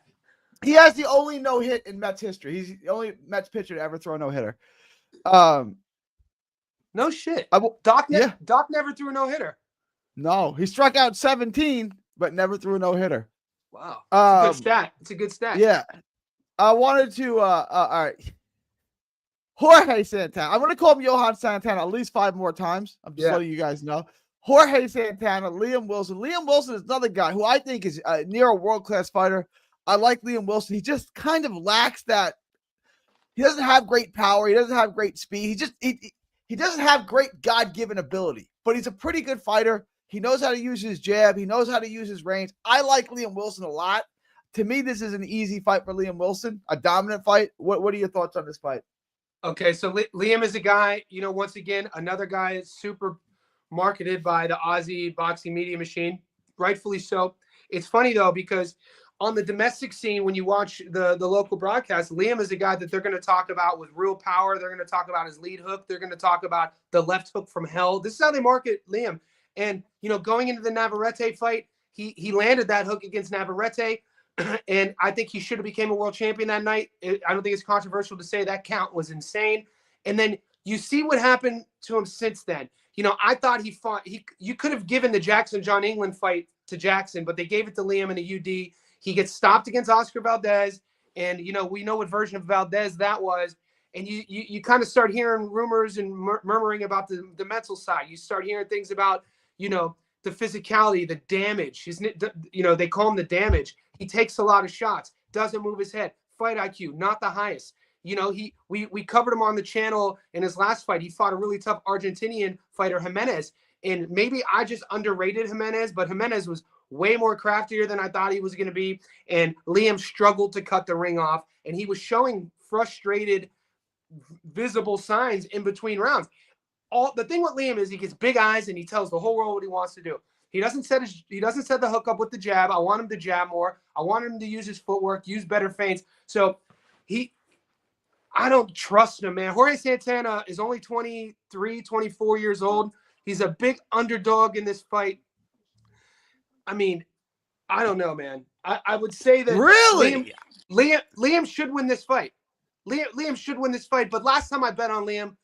He has the only no hit in Mets history. He's the only Mets pitcher to ever throw a no hitter. No shit. Doc never threw a no hitter. No, he struck out 17, but never threw a no hitter. Wow, it's a good stat. It's a good stat. Yeah, I wanted to. All right, Jorge Santana. I'm going to call him Johan Santana at least 5 more times. I'm just letting you guys know. Jorge Santana, Liam Wilson. Liam Wilson is another guy who I think is near a world-class fighter. I like Liam Wilson. He just kind of lacks that. He doesn't have great power. He doesn't have great speed. He doesn't have great God-given ability, but he's a pretty good fighter. He knows how to use his jab. He knows how to use his range. I like Liam Wilson a lot. To me, this is an easy fight for Liam Wilson, a dominant fight. What are your thoughts on this fight? Okay, so Liam is a guy, once again, another guy is super marketed by the Aussie boxing media machine, rightfully so. It's funny, though, because on the domestic scene, when you watch the local broadcast, Liam is a guy that they're going to talk about with real power. They're going to talk about his lead hook. They're going to talk about the left hook from hell. This is how they market Liam. And, going into the Navarrete fight, he landed that hook against Navarrete, and I think he should have became a world champion that night. I don't think it's controversial to say that count was insane. And then you see what happened to him since then. I thought he fought. You could have given the Jackson-John England fight to Jackson, but they gave it to Liam in a UD. He gets stopped against Oscar Valdez, and, we know what version of Valdez that was. And you kind of start hearing rumors and murmuring about the mental side. You start hearing things about, the physicality, the damage. They call him the damage. He takes a lot of shots, doesn't move his head. Fight IQ, not the highest. We covered him on the channel in his last fight. He fought a really tough Argentinian fighter, Jimenez. And maybe I just underrated Jimenez, but Jimenez was way more craftier than I thought he was going to be. And Liam struggled to cut the ring off, and he was showing frustrated, visible signs in between rounds. The thing with Liam is he gets big eyes and he tells the whole world what he wants to do. He doesn't set the hook up with the jab. I want him to jab more. I want him to use his footwork, use better feints. So I don't trust him, man. Jorge Santana is only 23, 24 years old. He's a big underdog in this fight. I mean, I don't know, man. I would say that really Liam should win this fight. Liam should win this fight. But last time I bet on Liam,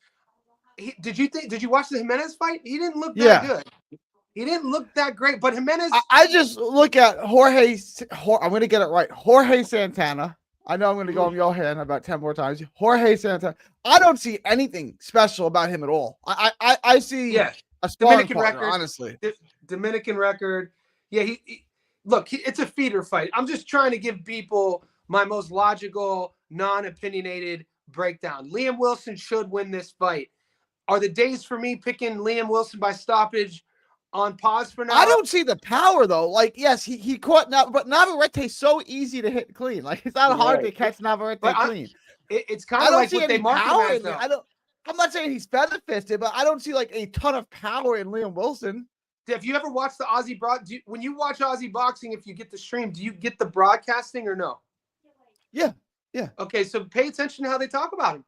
did you watch the Jimenez fight? He didn't look that good. He didn't look that great. But Jimenez, I just look at Jorge. I'm going to get it right. Jorge Santana. I know I'm going to go on Johan about 10 more times. Jorge Santana. I don't see anything special about him at all. I see a Dominican partner, record, honestly. Dominican record. Yeah, it's a feeder fight. I'm just trying to give people my most logical, non-opinionated breakdown. Liam Wilson should win this fight. Are the days for me picking Liam Wilson by stoppage on pause for now? I don't see the power though. Like, yes, he caught but Navarrete's so easy to hit clean. Like, it's not hard to catch Navarrete clean. It's kind of like what they market him as, though. I'm not saying he's feather fisted, but I don't see like a ton of power in Liam Wilson. Have you ever watched the Aussie when you watch Aussie boxing, if you get the stream, do you get the broadcasting or no? Yeah. Okay, so pay attention to how they talk about him.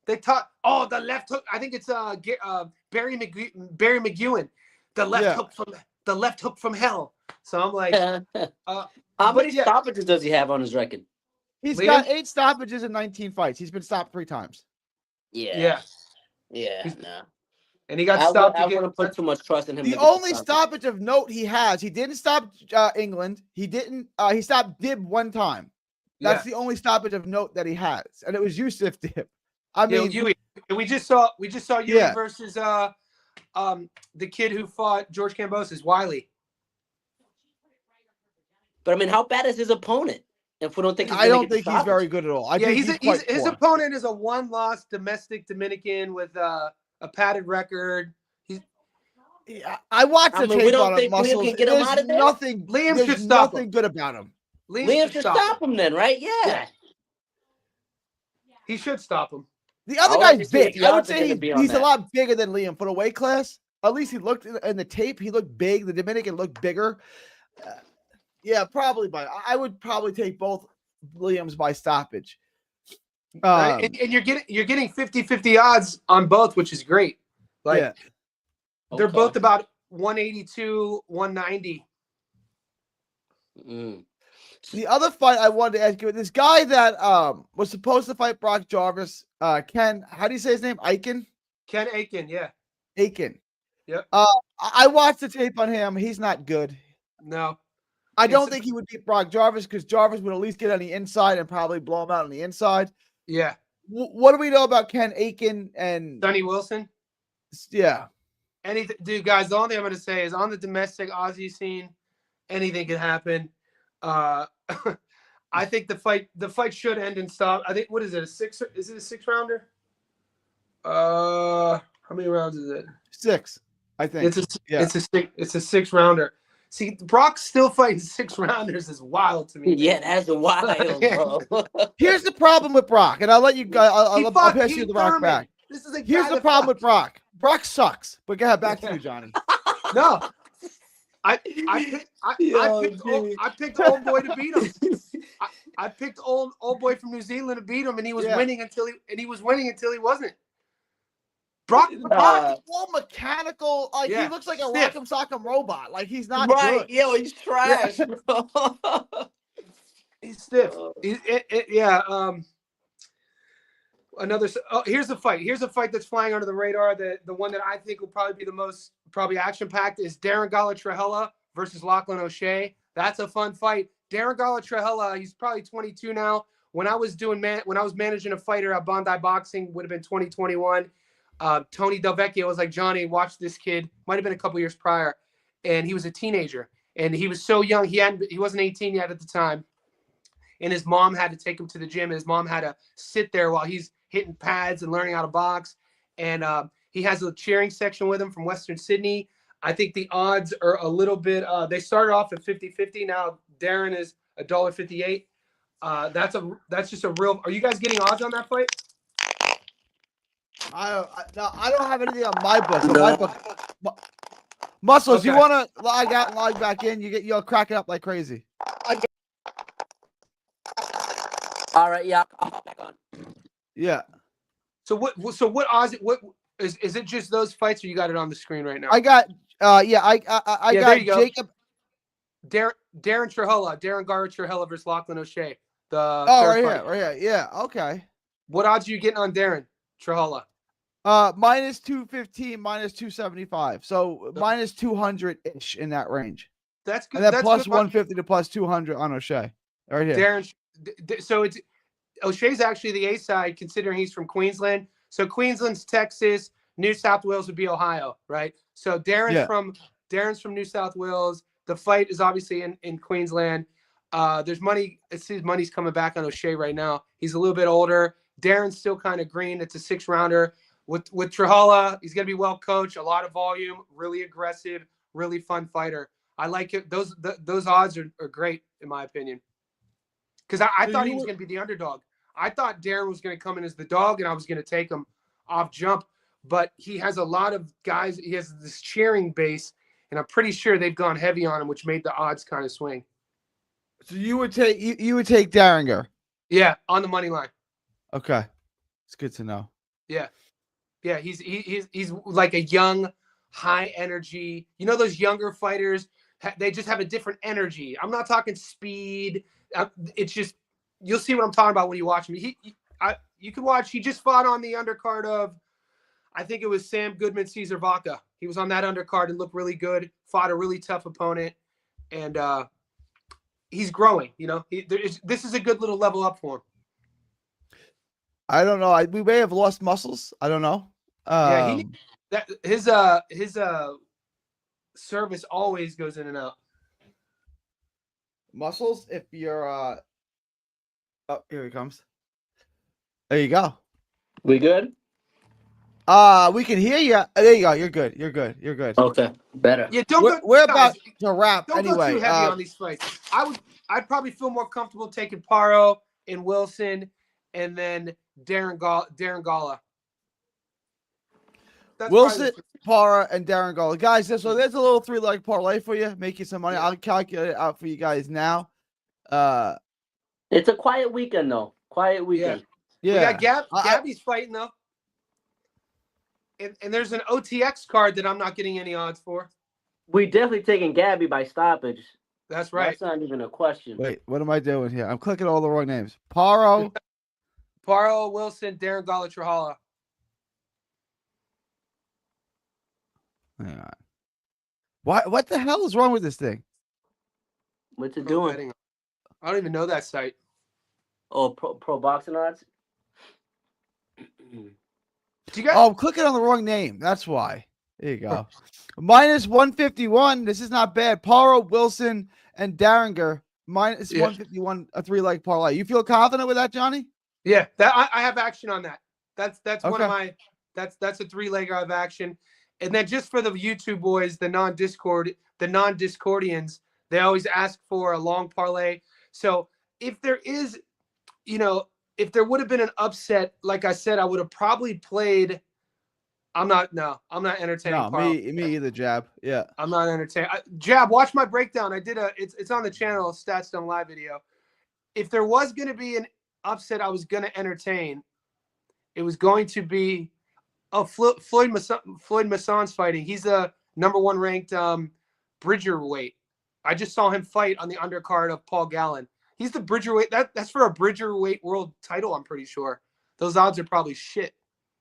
They talk, the left hook. I think it's Barry McEwen. The left hook from hell. So I'm like, how many stoppages does he have on his record? He's got 8 stoppages in 19 fights. He's been stopped 3 times. Yeah. Nah. And he got stopped. I wouldn't put too much trust in him. The only stoppage of note he has, he didn't stop England. He didn't. He stopped Dib 1 time. That's the only stoppage of note that he has, and it was Yusuf Dib. I mean, we just saw Yui versus the kid who fought George Kambosos, Wiley. But I mean, how bad is his opponent? If we don't think I don't think he's very good at all. I think his opponent is a 1-loss domestic Dominican with a padded record. I watched the tape we don't on think muscles. Liam can get him out of there? Liam should stop nothing good about him. Liam should stop him then, right? Yeah. He should stop him. The other guy's big. I would say he's a lot bigger than Liam for the weight class. At least he looked in the tape. He looked big. The Dominican looked bigger. Yeah, probably I would probably take both Liams by stoppage. Right? And you're getting 50-50 odds on both, which is great. Like they're both about 182, 190. The other fight I wanted to ask you, this guy that was supposed to fight Brock Jarvis, Ken, how do you say his name? Aiken? Ken Aiken, yeah. Aiken. Yep. I watched the tape on him. He's not good. No. I don't think he would beat Brock Jarvis because Jarvis would at least get on the inside and probably blow him out on the inside. Yeah. What do we know about Ken Aiken and Sonny Wilson? Yeah. Anything, dude, guys, the only thing I'm going to say is on the domestic Aussie scene, anything can happen. I think the fight should end in stop. I think, what is it? Is it a 6-rounder? How many rounds is it? 6, I think. It's a 6-rounder. See, Brock still fighting 6-rounders is wild to me. Yeah, that's wild, bro. Here's the problem with Brock, and I'll let you guys. I'll pass you the Brock back. Here's the problem with Brock. Brock sucks. But go ahead, back to you, Johnny. No, I picked old boy to beat him. I picked old boy from New Zealand to beat him, and he was winning until he wasn't. Brock is all mechanical. Like he looks like a Rock'em Sock'em robot. Like he's not right. good. Yo, he's trash. Bro. He's stiff. Here's a fight. Here's a fight that's flying under the radar. The one that I think will probably be the most action packed is Darren Gala-Trahella versus Lachlan O'Shea. That's a fun fight. Darren Gala-Trahella, he's probably 22 now. When I was managing a fighter at Bondi Boxing, would have been 2021. Tony Delvecchio was like, Johnny, watch this kid. Might have been a couple years prior, and he was a teenager, and he was so young. He wasn't 18 yet at the time, and his mom had to take him to the gym, and his mom had to sit there while he's hitting pads and learning how to box. And he has a cheering section with him from Western Sydney. I think the odds are a little bit. They started off at 50-50. Now Darren is $1.58. That's just a real. Are you guys getting odds on that fight? I don't have anything on my book. Muscles, Okay. you want to log out and log back in? You'll crack it up like crazy. All right, yeah, I'll hop back on. Yeah. So what odds? What is it? Just those fights, or you got it on the screen right now? I got. I Yeah, got there you go. Jacob. Darren Trujillo versus Lachlan O'Shea. The Oh, third right fight. here. Yeah. Okay. What odds are you getting on Darren Trujillo? Minus 215, minus 275. So minus 200 ish in that range. That's good. And then That's plus good. 150 to plus 200 on O'Shea. Right here. Darren. So it's O'Shea's actually the A side, considering he's from Queensland. So Queensland's Texas, New South Wales would be Ohio, right? So Darren's from New South Wales. The fight is obviously in Queensland. There's money. It seems money's coming back on O'Shea right now. He's a little bit older. Darren's still kind of green. It's a 6-rounder. With Trujillo, he's gonna be well coached, a lot of volume, really aggressive, really fun fighter. I like it. Those odds are great in my opinion. Because I thought he was going to be the underdog. I thought Darren was going to come in as the dog, and I was going to take him off jump. But he has a lot of guys. He has this cheering base, and I'm pretty sure they've gone heavy on him, which made the odds kind of swing. So you would take Darringer. Yeah, on the money line. Okay, it's good to know. Yeah, he's like a young, high energy. You know those younger fighters? They just have a different energy. I'm not talking speed. It's just you'll see what I'm talking about when you watch him. You can watch. He just fought on the undercard of, I think it was Sam Goodman, Cesar Vaca. He was on that undercard and looked really good. Fought a really tough opponent, and he's growing. You know, this is a good little level up for him. I don't know. We may have lost muscles. I don't know. His service always goes in and out. Muscles, if you're oh, here he comes. There you go. We good? We can hear you. There you go. You're good. You're good. You're good. Okay, better. Yeah, we're about to wrap don't anyway. Go too heavy on these fights. I'd probably feel more comfortable taking Paro and Wilson, and then Darren Gala. Wilson, Paro, and Darren Gala. Guys, so there's a little 3-leg parlay for you. Make you some money. I'll calculate it out for you guys now. It's a quiet weekend, though. Quiet weekend. Yeah. We got Gabby's fighting, though. And there's an OTX card that I'm not getting any odds for. We definitely taking Gabby by stoppage. That's right. That's not even a question. Wait, what am I doing here? I'm clicking all the wrong names. Paro, Wilson, Darren Gala, Trujillo. Hang on. What the hell is wrong with this thing? What's it doing? I don't even know that site. Oh, pro boxing odds? I'm clicking on the wrong name. That's why. There you go. Minus 151. This is not bad. Paro, Wilson, and Darringer. Minus 151, a 3-leg parlay. You feel confident with that, Johnny? Yeah, that I have action on that. That's one of my that's a 3-legger I have action. And then just for the YouTube boys, the non-Discordians, they always ask for a long parlay. So if there is, if there would have been an upset, like I said, I would have probably played. I'm not entertaining. No, me either, Jab. Yeah. I'm not entertaining. Jab, watch my breakdown. I did it's on the channel, Stats Done Live video. If there was going to be an upset I was going to entertain, it was going to be Floyd Masson's fighting. He's the #1 ranked Bridger weight. I just saw him fight on the undercard of Paul Gallen. He's the Bridger weight. That's for a Bridger weight world title, I'm pretty sure. Those odds are probably shit.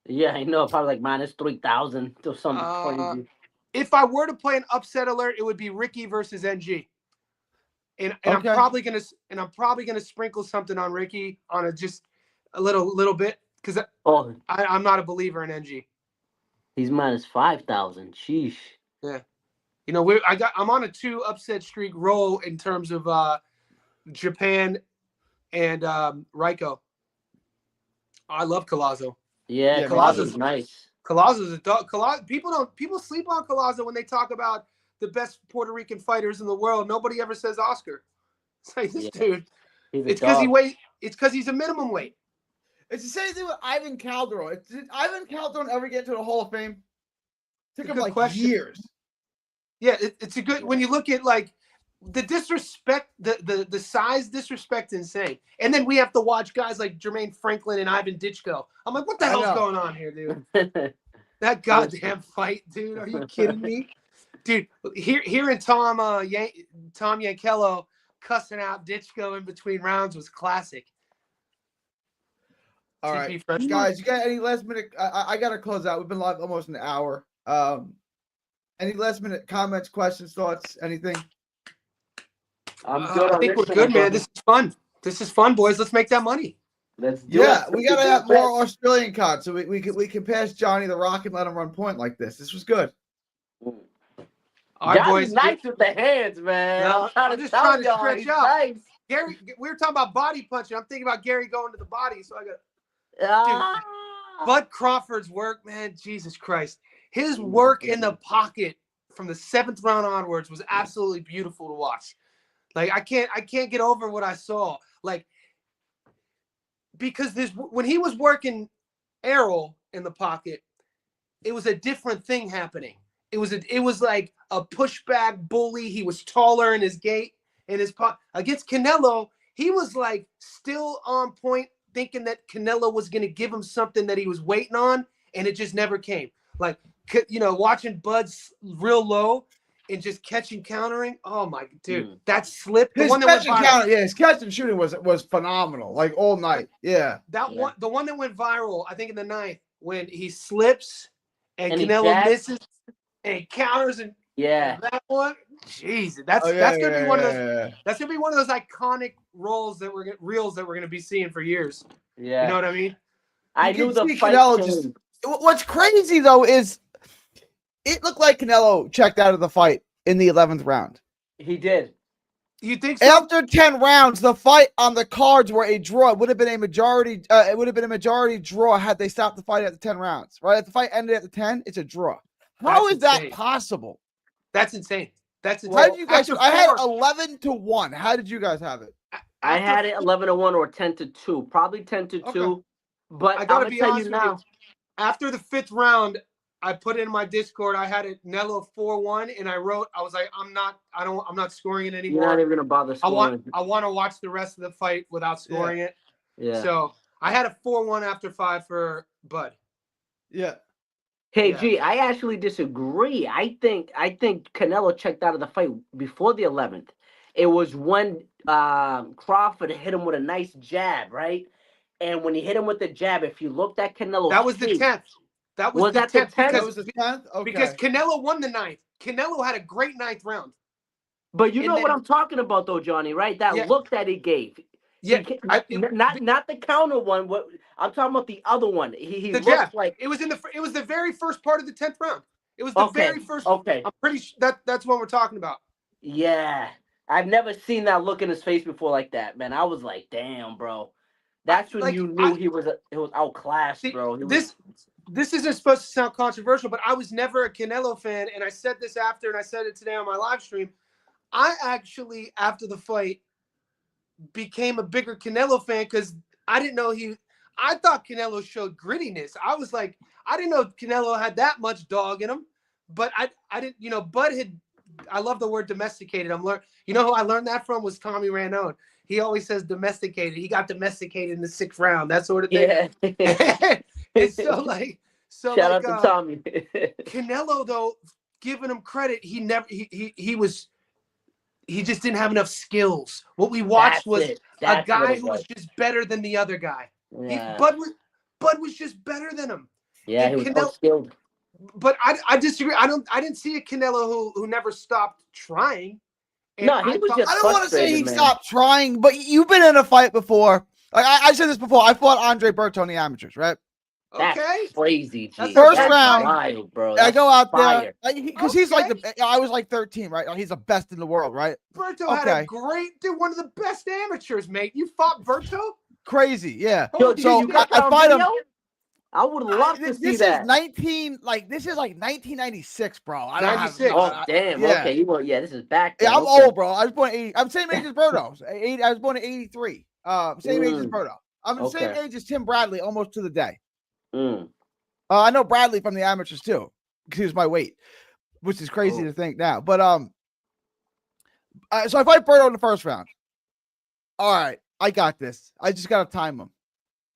Yeah, I know. Probably like minus 3,000 or something crazy. If I were to play an upset alert, it would be Ricky versus NG. And I'm probably gonna sprinkle something on Ricky on just a little bit. Because I'm not a believer in NG. He's minus 5,000. Sheesh. Yeah, I'm on a 2 upset streak roll in terms of Japan and Raiko. I love Collazo. Yeah, Collazo's nice. Collazo's a dog. People sleep on Collazo when they talk about the best Puerto Rican fighters in the world. Nobody ever says Oscar. It's like this dude. It's because he's a minimum weight. It's the same thing with Ivan Calderon. Did Ivan Calderon ever get to the Hall of Fame? Took him like years. Yeah, it's a good when you look at like the disrespect, the size disrespect insane. And then we have to watch guys like Jermaine Franklin and Ivan Ditchko. I'm like, what the hell's going on here, dude? That goddamn fight, dude. Are you kidding me? Dude, hearing Tom Yankello cussing out Ditchko in between rounds was classic. All right, guys, you got any last minute? I got to close out. We've been live almost an hour. Any last minute comments, questions, thoughts, anything? I'm good. I think we're good, man. This is fun. This is fun, boys. Let's make that money. Let's do it. We gotta have more Australian cards so we can pass Johnny the Rock and let him run point like this. This was good. All right, boys. Nice with the hands, man. No, I'm just trying to stretch out. Nice. Gary, we were talking about body punching. I'm thinking about Gary going to the body, so I got. Dude, Bud Crawford's work, man. Jesus Christ, his work in the pocket from the 7th round onwards was absolutely beautiful to watch. Like I can't get over what I saw. Like because when he was working Errol in the pocket, it was a different thing happening. It was like a pushback bully. He was taller in his gait in his pocket. Against Canelo, he was like still on point, thinking that Canelo was going to give him something that he was waiting on, and it just never came. Like, you know, watching Bud's real low and just catching, countering. Oh my dude, that slip. His catch and counter, his catch and shooting was phenomenal, like all night. Yeah, one, the one that went viral, I think in the 9th, when he slips and Canelo misses and he counters and that one. Jeez, that's gonna be one of those. That's gonna be one of those iconic reels that we're gonna be seeing for years. Yeah, you know what I mean. I knew the fight. What's crazy though is it looked like Canelo checked out of the fight in the 11th round. He did. You think so? After 10 rounds, the fight on the cards were a draw. It would have been a majority. It would have been a majority draw had they stopped the fight at the 10 rounds. Right? If the fight ended at the 10, it's a draw. How is that possible? That's insane. That's insane. How did you guys? I had 11-1. How did you guys have it? I had it 11-1 or 10-2. Probably 10-2. But I gotta tell you now. After the 5th round, I put in my Discord. I had it Nello 4-1, and I was like, I'm not scoring it anymore. You're not even gonna bother scoring. I want to watch the rest of the fight without scoring it. Yeah. So I had a 4-1 after 5 for Bud. Yeah. Hey, G, I actually disagree. I think Canelo checked out of the fight before the 11th. It was when Crawford hit him with a nice jab, right? And when he hit him with the jab, if you looked at Canelo's that was the 10th. That was the 10th. That was the 10th? Okay. Because Canelo won the 9th. Canelo had a great 9th round. But you know what I'm talking about, though, Johnny, right? That look that he gave. Yeah, not the counter one. What I'm talking about, the other one. He looked like it was the very first part of the 10th round. It was the very first. Okay, I'm pretty sure that's what we're talking about. Yeah, I've never seen that look in his face before like that, man. I was like, damn, bro. That's when you knew he was outclassed, bro. This isn't supposed to sound controversial, but I was never a Canelo fan, and I said this after, and I said it today on my live stream. I actually, after the fight, became a bigger Canelo fan because I didn't know I thought Canelo showed grittiness. I was like, I didn't know Canelo had that much dog in him, but I didn't, you know, Bud I love the word domesticated. You know who I learned that from was Tommy Ranone. He always says domesticated. He got domesticated in the 6th round, that sort of thing. Yeah. And shout out to Tommy. Canelo, though, giving him credit, he just didn't have enough skills. What we watched was a guy who was just better than the other guy. Yeah. Bud was just better than him. Yeah, he was so skilled. But I disagree. I didn't see a Canelo who never stopped trying. And no, he was just. I don't want to say he stopped trying, but you've been in a fight before. Like I said this before. I fought Andre Berto in the amateurs, right? That's crazy. G. First round, wild, bro. I go out there because he's like I was like 13, right? He's the best in the world, right? Berto had a one of the best amateurs, mate. You fought Berto? Crazy, yeah. Yo, so I fight him. I would love to see that. This is like 1996, bro. 96. Damn. Yeah. Okay. This is back then. Yeah, I'm old, bro. I was born in 80. I'm same age as Berto. I was born in 83. Same age as Berto. I'm the same age as Tim Bradley, almost to the day. I know Bradley from the amateurs too, because he was my weight. which is crazy to think now. But so I fight Berto in the first round. All right, I got this. I just got to time him,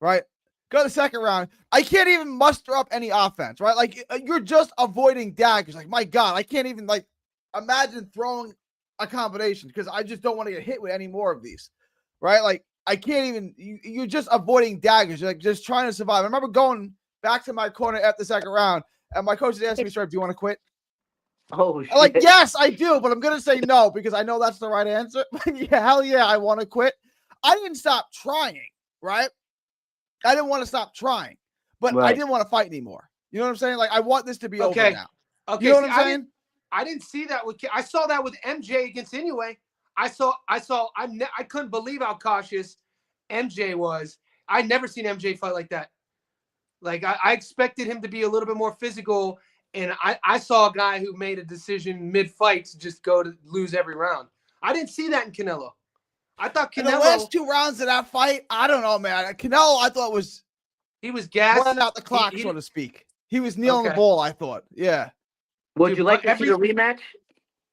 right? Go to the second round. I can't even muster up any offense, right? Like, you're just avoiding daggers. Like, my God, I can't even, like, imagine throwing a combination because I just don't want to get hit with any more of these, right? Like, I can't even, you're just avoiding daggers. You're like just trying to survive. I remember going back to my corner at the second round, and my coach asked me, "Strip, do you want to quit?" Oh, shit. I'm like, yes, I do, but I'm going to say no because I know that's the right answer. Yeah, hell yeah, I want to quit. I didn't stop trying, right? I didn't want to stop trying, but I didn't want to fight anymore. You know what I'm saying? Like, I want this to be over now. Okay. You know what I'm saying? I didn't see that I saw that with MJ against Inoue. I couldn't believe how cautious MJ was. I never seen MJ fight like that. Like, I expected him to be a little bit more physical, and I saw a guy who made a decision mid-fight to just go to lose every round. I didn't see that in Canelo. I thought Canelo. In the last 2 rounds of that fight, I don't know, man. Canelo, I thought he was gassed. Running out the clock, so to speak. He was kneeling the ball, I thought. Yeah. Would you like to see a rematch?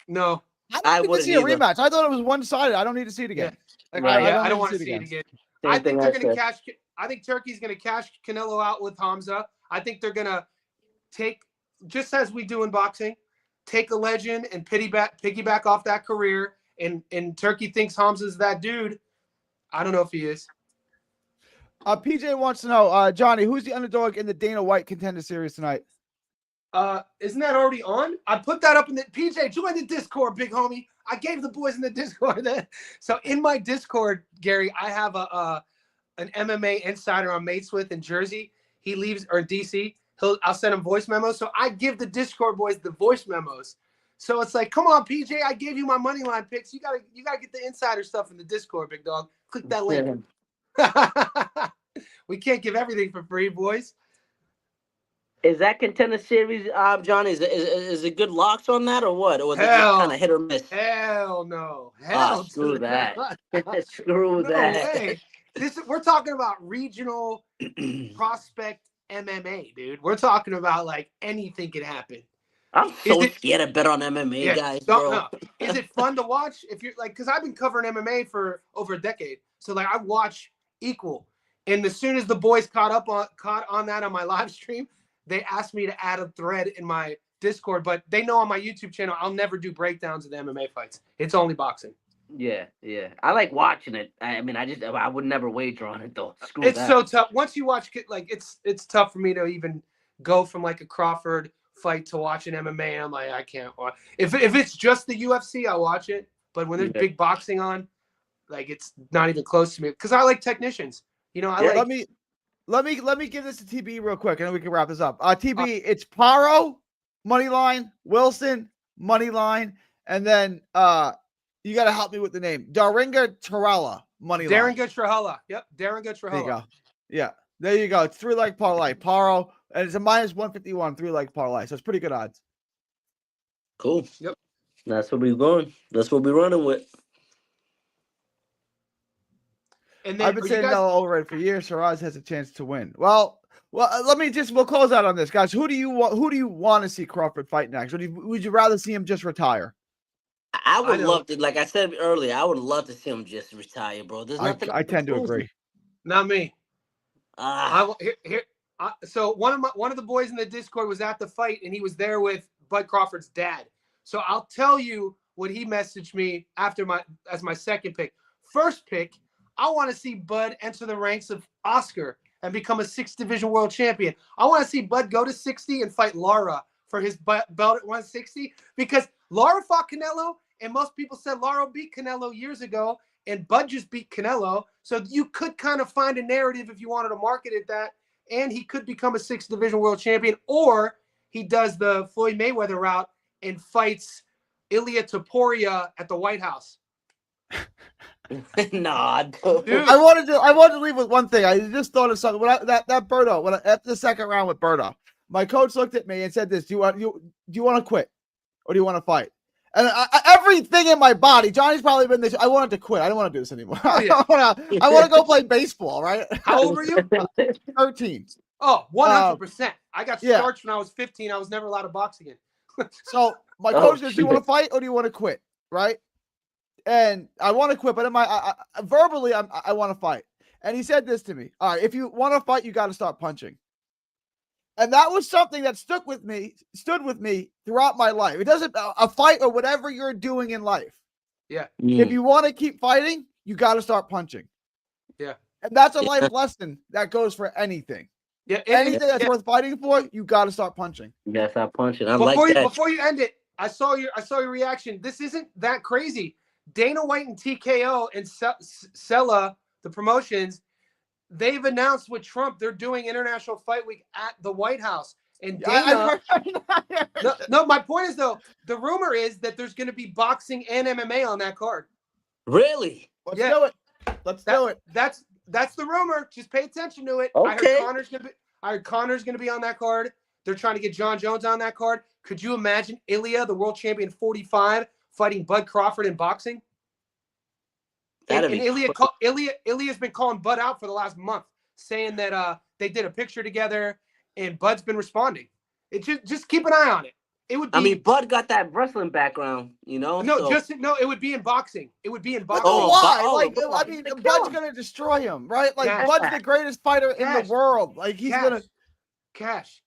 No. I don't need to see a rematch. I thought it was one-sided. I don't need to see it again. Yeah. Like, I don't want to see it again. I think they're going to cash. I think Turkey's going to cash Canelo out with Hamza. I think they're going to take, just as we do in boxing, take a legend and piggyback off that career. And Turkey thinks Hamza's that dude. I don't know if he is. PJ wants to know, Johnny, who's the underdog in the Dana White Contender Series tonight? Isn't that already on? I put that up in the PJ. Join the Discord, big homie. I gave the boys in the Discord that. So in my Discord, Gary, I have an MMA insider I'm mates with in Jersey. He leaves or DC. I'll send him voice memos. So I give the Discord boys the voice memos. So it's like, come on, PJ, I gave you my money line picks. You gotta get the insider stuff in the Discord, big dog. Click that link. Yeah. We can't give everything for free, boys. Is that Contender Series, Johnny? Is it good locks on that or what? Or was it just kind of hit or miss? Hell no. Screw that. Screw that. Way. We're talking about regional prospect MMA, dude. We're talking about like anything can happen. I'm so scared to bet on MMA, guys, bro. No. Is it fun to watch? If you're like, because I've been covering MMA for over a decade, so like I watch equal. And as soon as the boys caught on that on my live stream, they asked me to add a thread in my Discord. But they know on my YouTube channel, I'll never do breakdowns of the MMA fights. It's only boxing. Yeah. I like watching it. I mean, I would never wager on it though. It's so tough. Once you watch it, like it's tough for me to even go from like a Crawford fight to watching MMA. I'm like, I can't watch. If it's just the UFC, I'll watch it. But when there's big boxing on, like it's not even close to me because I like technicians. You know, Let me give this to TB real quick, and then we can wrap this up. TB, it's Paro money line, Wilson money line, and then you got to help me with the name. Daringa Trella money line. Daringa Trella. Yep, Daringa Trella. There you go. Yeah, there you go. It's 3-leg parlay. Paro, and it's a -151 3-leg parlay, so it's pretty good odds. Cool. Yep. That's what we're going. That's what we're running with. And then, I've been saying no over it for years. Shiraz has a chance to win. Well, we'll close out on this, guys. Who do you want to see Crawford fight next? Would you rather see him just retire? I would love to, like I said earlier, I would love to see him just retire, bro. There's nothing. I tend to agree. Not me. So one of the boys in the Discord was at the fight, and he was there with Bud Crawford's dad. So I'll tell you what he messaged me as my second pick. First pick, I want to see Bud enter the ranks of Oscar and become a 6th division world champion. I want to see Bud go to 60 and fight Lara for his belt at 160 because Lara fought Canelo, and most people said Lara beat Canelo years ago, and Bud just beat Canelo. So you could kind of find a narrative if you wanted to market it that, and he could become a 6th division world champion, or he does the Floyd Mayweather route and fights Ilia Topuria at the White House. Nah, dude. I wanted to leave with one thing. I just thought of something. That Berto, after the second round with Berto, my coach looked at me and said, "This: Do you want to quit, or do you want to fight?" And everything in my body, Johnny's probably been this. I wanted to quit. I don't want to do this anymore. I want to go play baseball. Right? How old were you? 13. Oh, 100%. I got starched when I was 15. I was never allowed to box again. So my coach says, "Do you want to fight or do you want to quit?" Right? And I want to quit, but in my verbally, I want to fight. And he said this to me: "All right, if you want to fight, you got to start punching." And that was something that stood with me throughout my life. It doesn't a fight or whatever you're doing in life. Yeah. If you want to keep fighting, you got to start punching. Yeah. And that's a life lesson that goes for anything. Yeah. Anything that's worth fighting for, you got to start punching. You got to start punching. Before you end it, I saw your reaction. This isn't that crazy. Dana White and TKO and Sella, the promotions, they've announced with Trump they're doing International Fight Week at the White House. And Dana, no, my point is though, the rumor is that there's going to be boxing and MMA on that card. Really? Let's do it. Let's do it. That's the rumor. Just pay attention to it. Okay. I heard Connor's going to be on that card. They're trying to get John Jones on that card. Could you imagine Ilya, the world champion 45, fighting Bud Crawford in boxing? And Ilya's been calling Bud out for the last month, saying that they did a picture together, and Bud's been responding. It just keep an eye on it. It would be. I mean, Bud got that wrestling background, you know. No, it would be in boxing. It would be in boxing. Why? I mean, Bud's gonna destroy him, right? Like Bud's the greatest fighter in the world. Like he's gonna. Cash.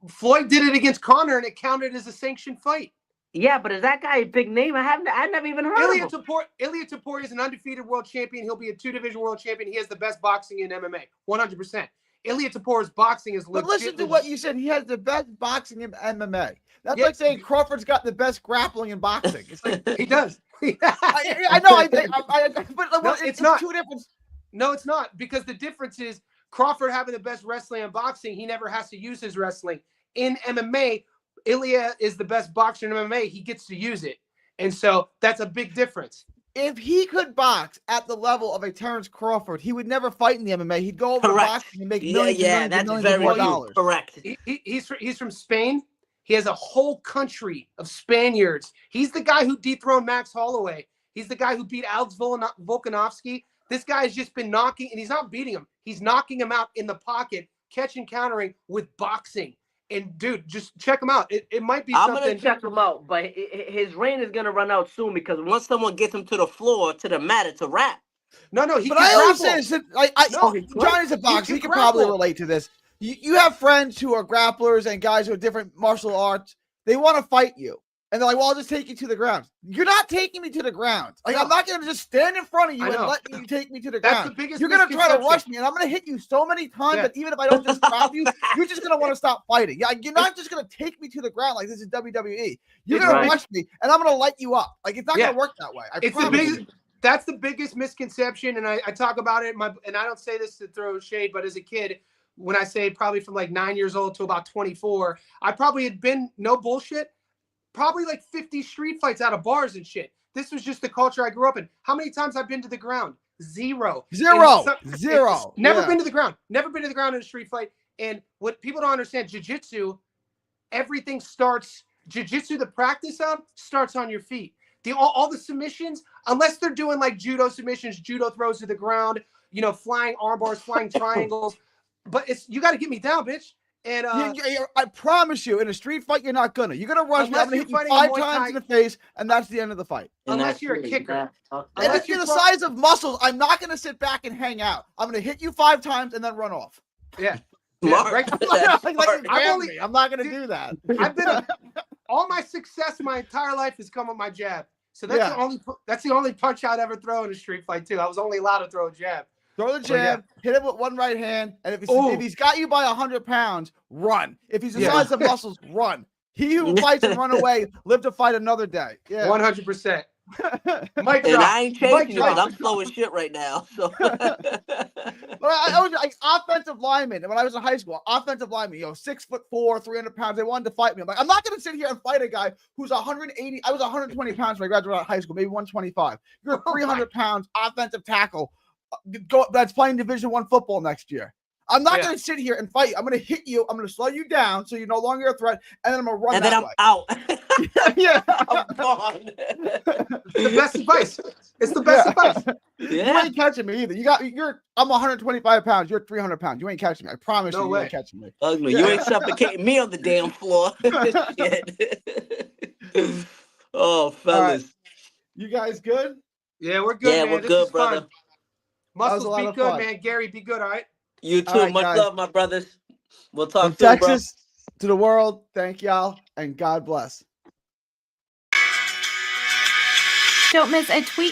Floyd did it against Connor, and it counted as a sanctioned fight. Yeah, but is that guy a big name? I never even heard of him. Ilya Tapori is an undefeated world champion. He'll be a 2-division world champion. He has the best boxing in MMA, 100%. Ilya Tapori's boxing is legit. But listen to what you said. He has the best boxing in MMA. That's like saying Crawford's got the best grappling in boxing. It's like he does. I know. But it's not two different. No, it's not, because the difference is Crawford having the best wrestling in boxing. He never has to use his wrestling. In MMA, Ilya is the best boxer in MMA. He gets to use it. And so that's a big difference. If he could box at the level of a Terrence Crawford, he would never fight in the MMA. He'd go over to boxing and make millions of dollars. Correct. He's from Spain. He has a whole country of Spaniards. He's the guy who dethroned Max Holloway. He's the guy who beat Alex Volkanovski. This guy has just been knocking, and he's not beating him. He's knocking him out in the pocket, catching, countering with boxing. And dude, just check him out. It might be something. I'm gonna check him out, but his reign is gonna run out soon, because once someone gets him to the floor, to the mat, it's a wrap. No, but I always say, Johnny's a boxer. He can probably relate to this. You have friends who are grapplers and guys who are different martial arts. They want to fight you, and they're like, "Well, I'll just take you to the ground." You're not taking me to the ground. Like I'm not gonna just stand in front of you and let you take me to the ground. The biggest You're gonna try to rush me, and I'm gonna hit you so many times that even if I don't just stop you, you're just gonna want to stop fighting. You're not just gonna take me to the ground like this is WWE. You're gonna rush me, and I'm gonna light you up. Like it's not gonna work that way. That's the biggest misconception, and I talk about it. And I don't say this to throw shade, but as a kid, when I say probably from like 9 years old to about 24, I probably had been, no bullshit, probably like 50 street fights out of bars and shit. This was just the culture I grew up in. How many times I've been to the ground? Zero. Never been to the ground. Never been to the ground in a street fight. And what people don't understand, jiu-jitsu, everything starts, jiu-jitsu, the practice of, starts on your feet. All the submissions, unless they're doing like judo submissions, judo throws to the ground, flying arm bars, flying triangles. But you got to get me down, bitch. And I promise you, in a street fight, you're not gonna. You're gonna rush me. I'm gonna hit you 5 times in the face, and that's the end of the fight. Unless you're a kicker. And if you're the size of muscles, I'm not gonna sit back and hang out. I'm gonna hit you 5 times and then run off. Yeah. Right? I'm not gonna do that. All my success in my entire life has come with my jab. So that's the only punch I'd ever throw in a street fight too. I was only allowed to throw a jab. Throw the jab, hit him with one right hand, and if he's got you by 100 pounds, run. If he's the size of muscles, run. He who fights and run away, live to fight another day. Yeah, 100%. Mike drop. I ain't changing because I'm slow as shit right now. So, but I was like offensive lineman, and when I was in high school, offensive lineman, 6'4", 300 pounds. They wanted to fight me. I'm like, I'm not going to sit here and fight a guy who's 180. I was 120 pounds when I graduated out of high school, maybe 125. You're 300 pounds offensive tackle. That's playing Division I football next year. I'm not going to sit here and fight. I'm going to hit you. I'm going to slow you down so you're no longer a threat, and then I'm going to run. And then I'm out. I'm gone. The best advice. It's the best advice. You ain't catching me either. I'm 125 pounds. You're 300 pounds. You ain't catching me. I promise you ain't catching me. Ugly. You ain't suffocating me on the damn floor. Shit. Oh, fellas. You guys good? Yeah, we're good, man. We're This good, is brother. fun. Muscles, lot be of good, fun. man. Gary, be good, all right? You too. All right, Much guys. love, my brothers. We'll talk From soon, bro. Texas to the world, thank y'all, and God bless. Don't miss a tweet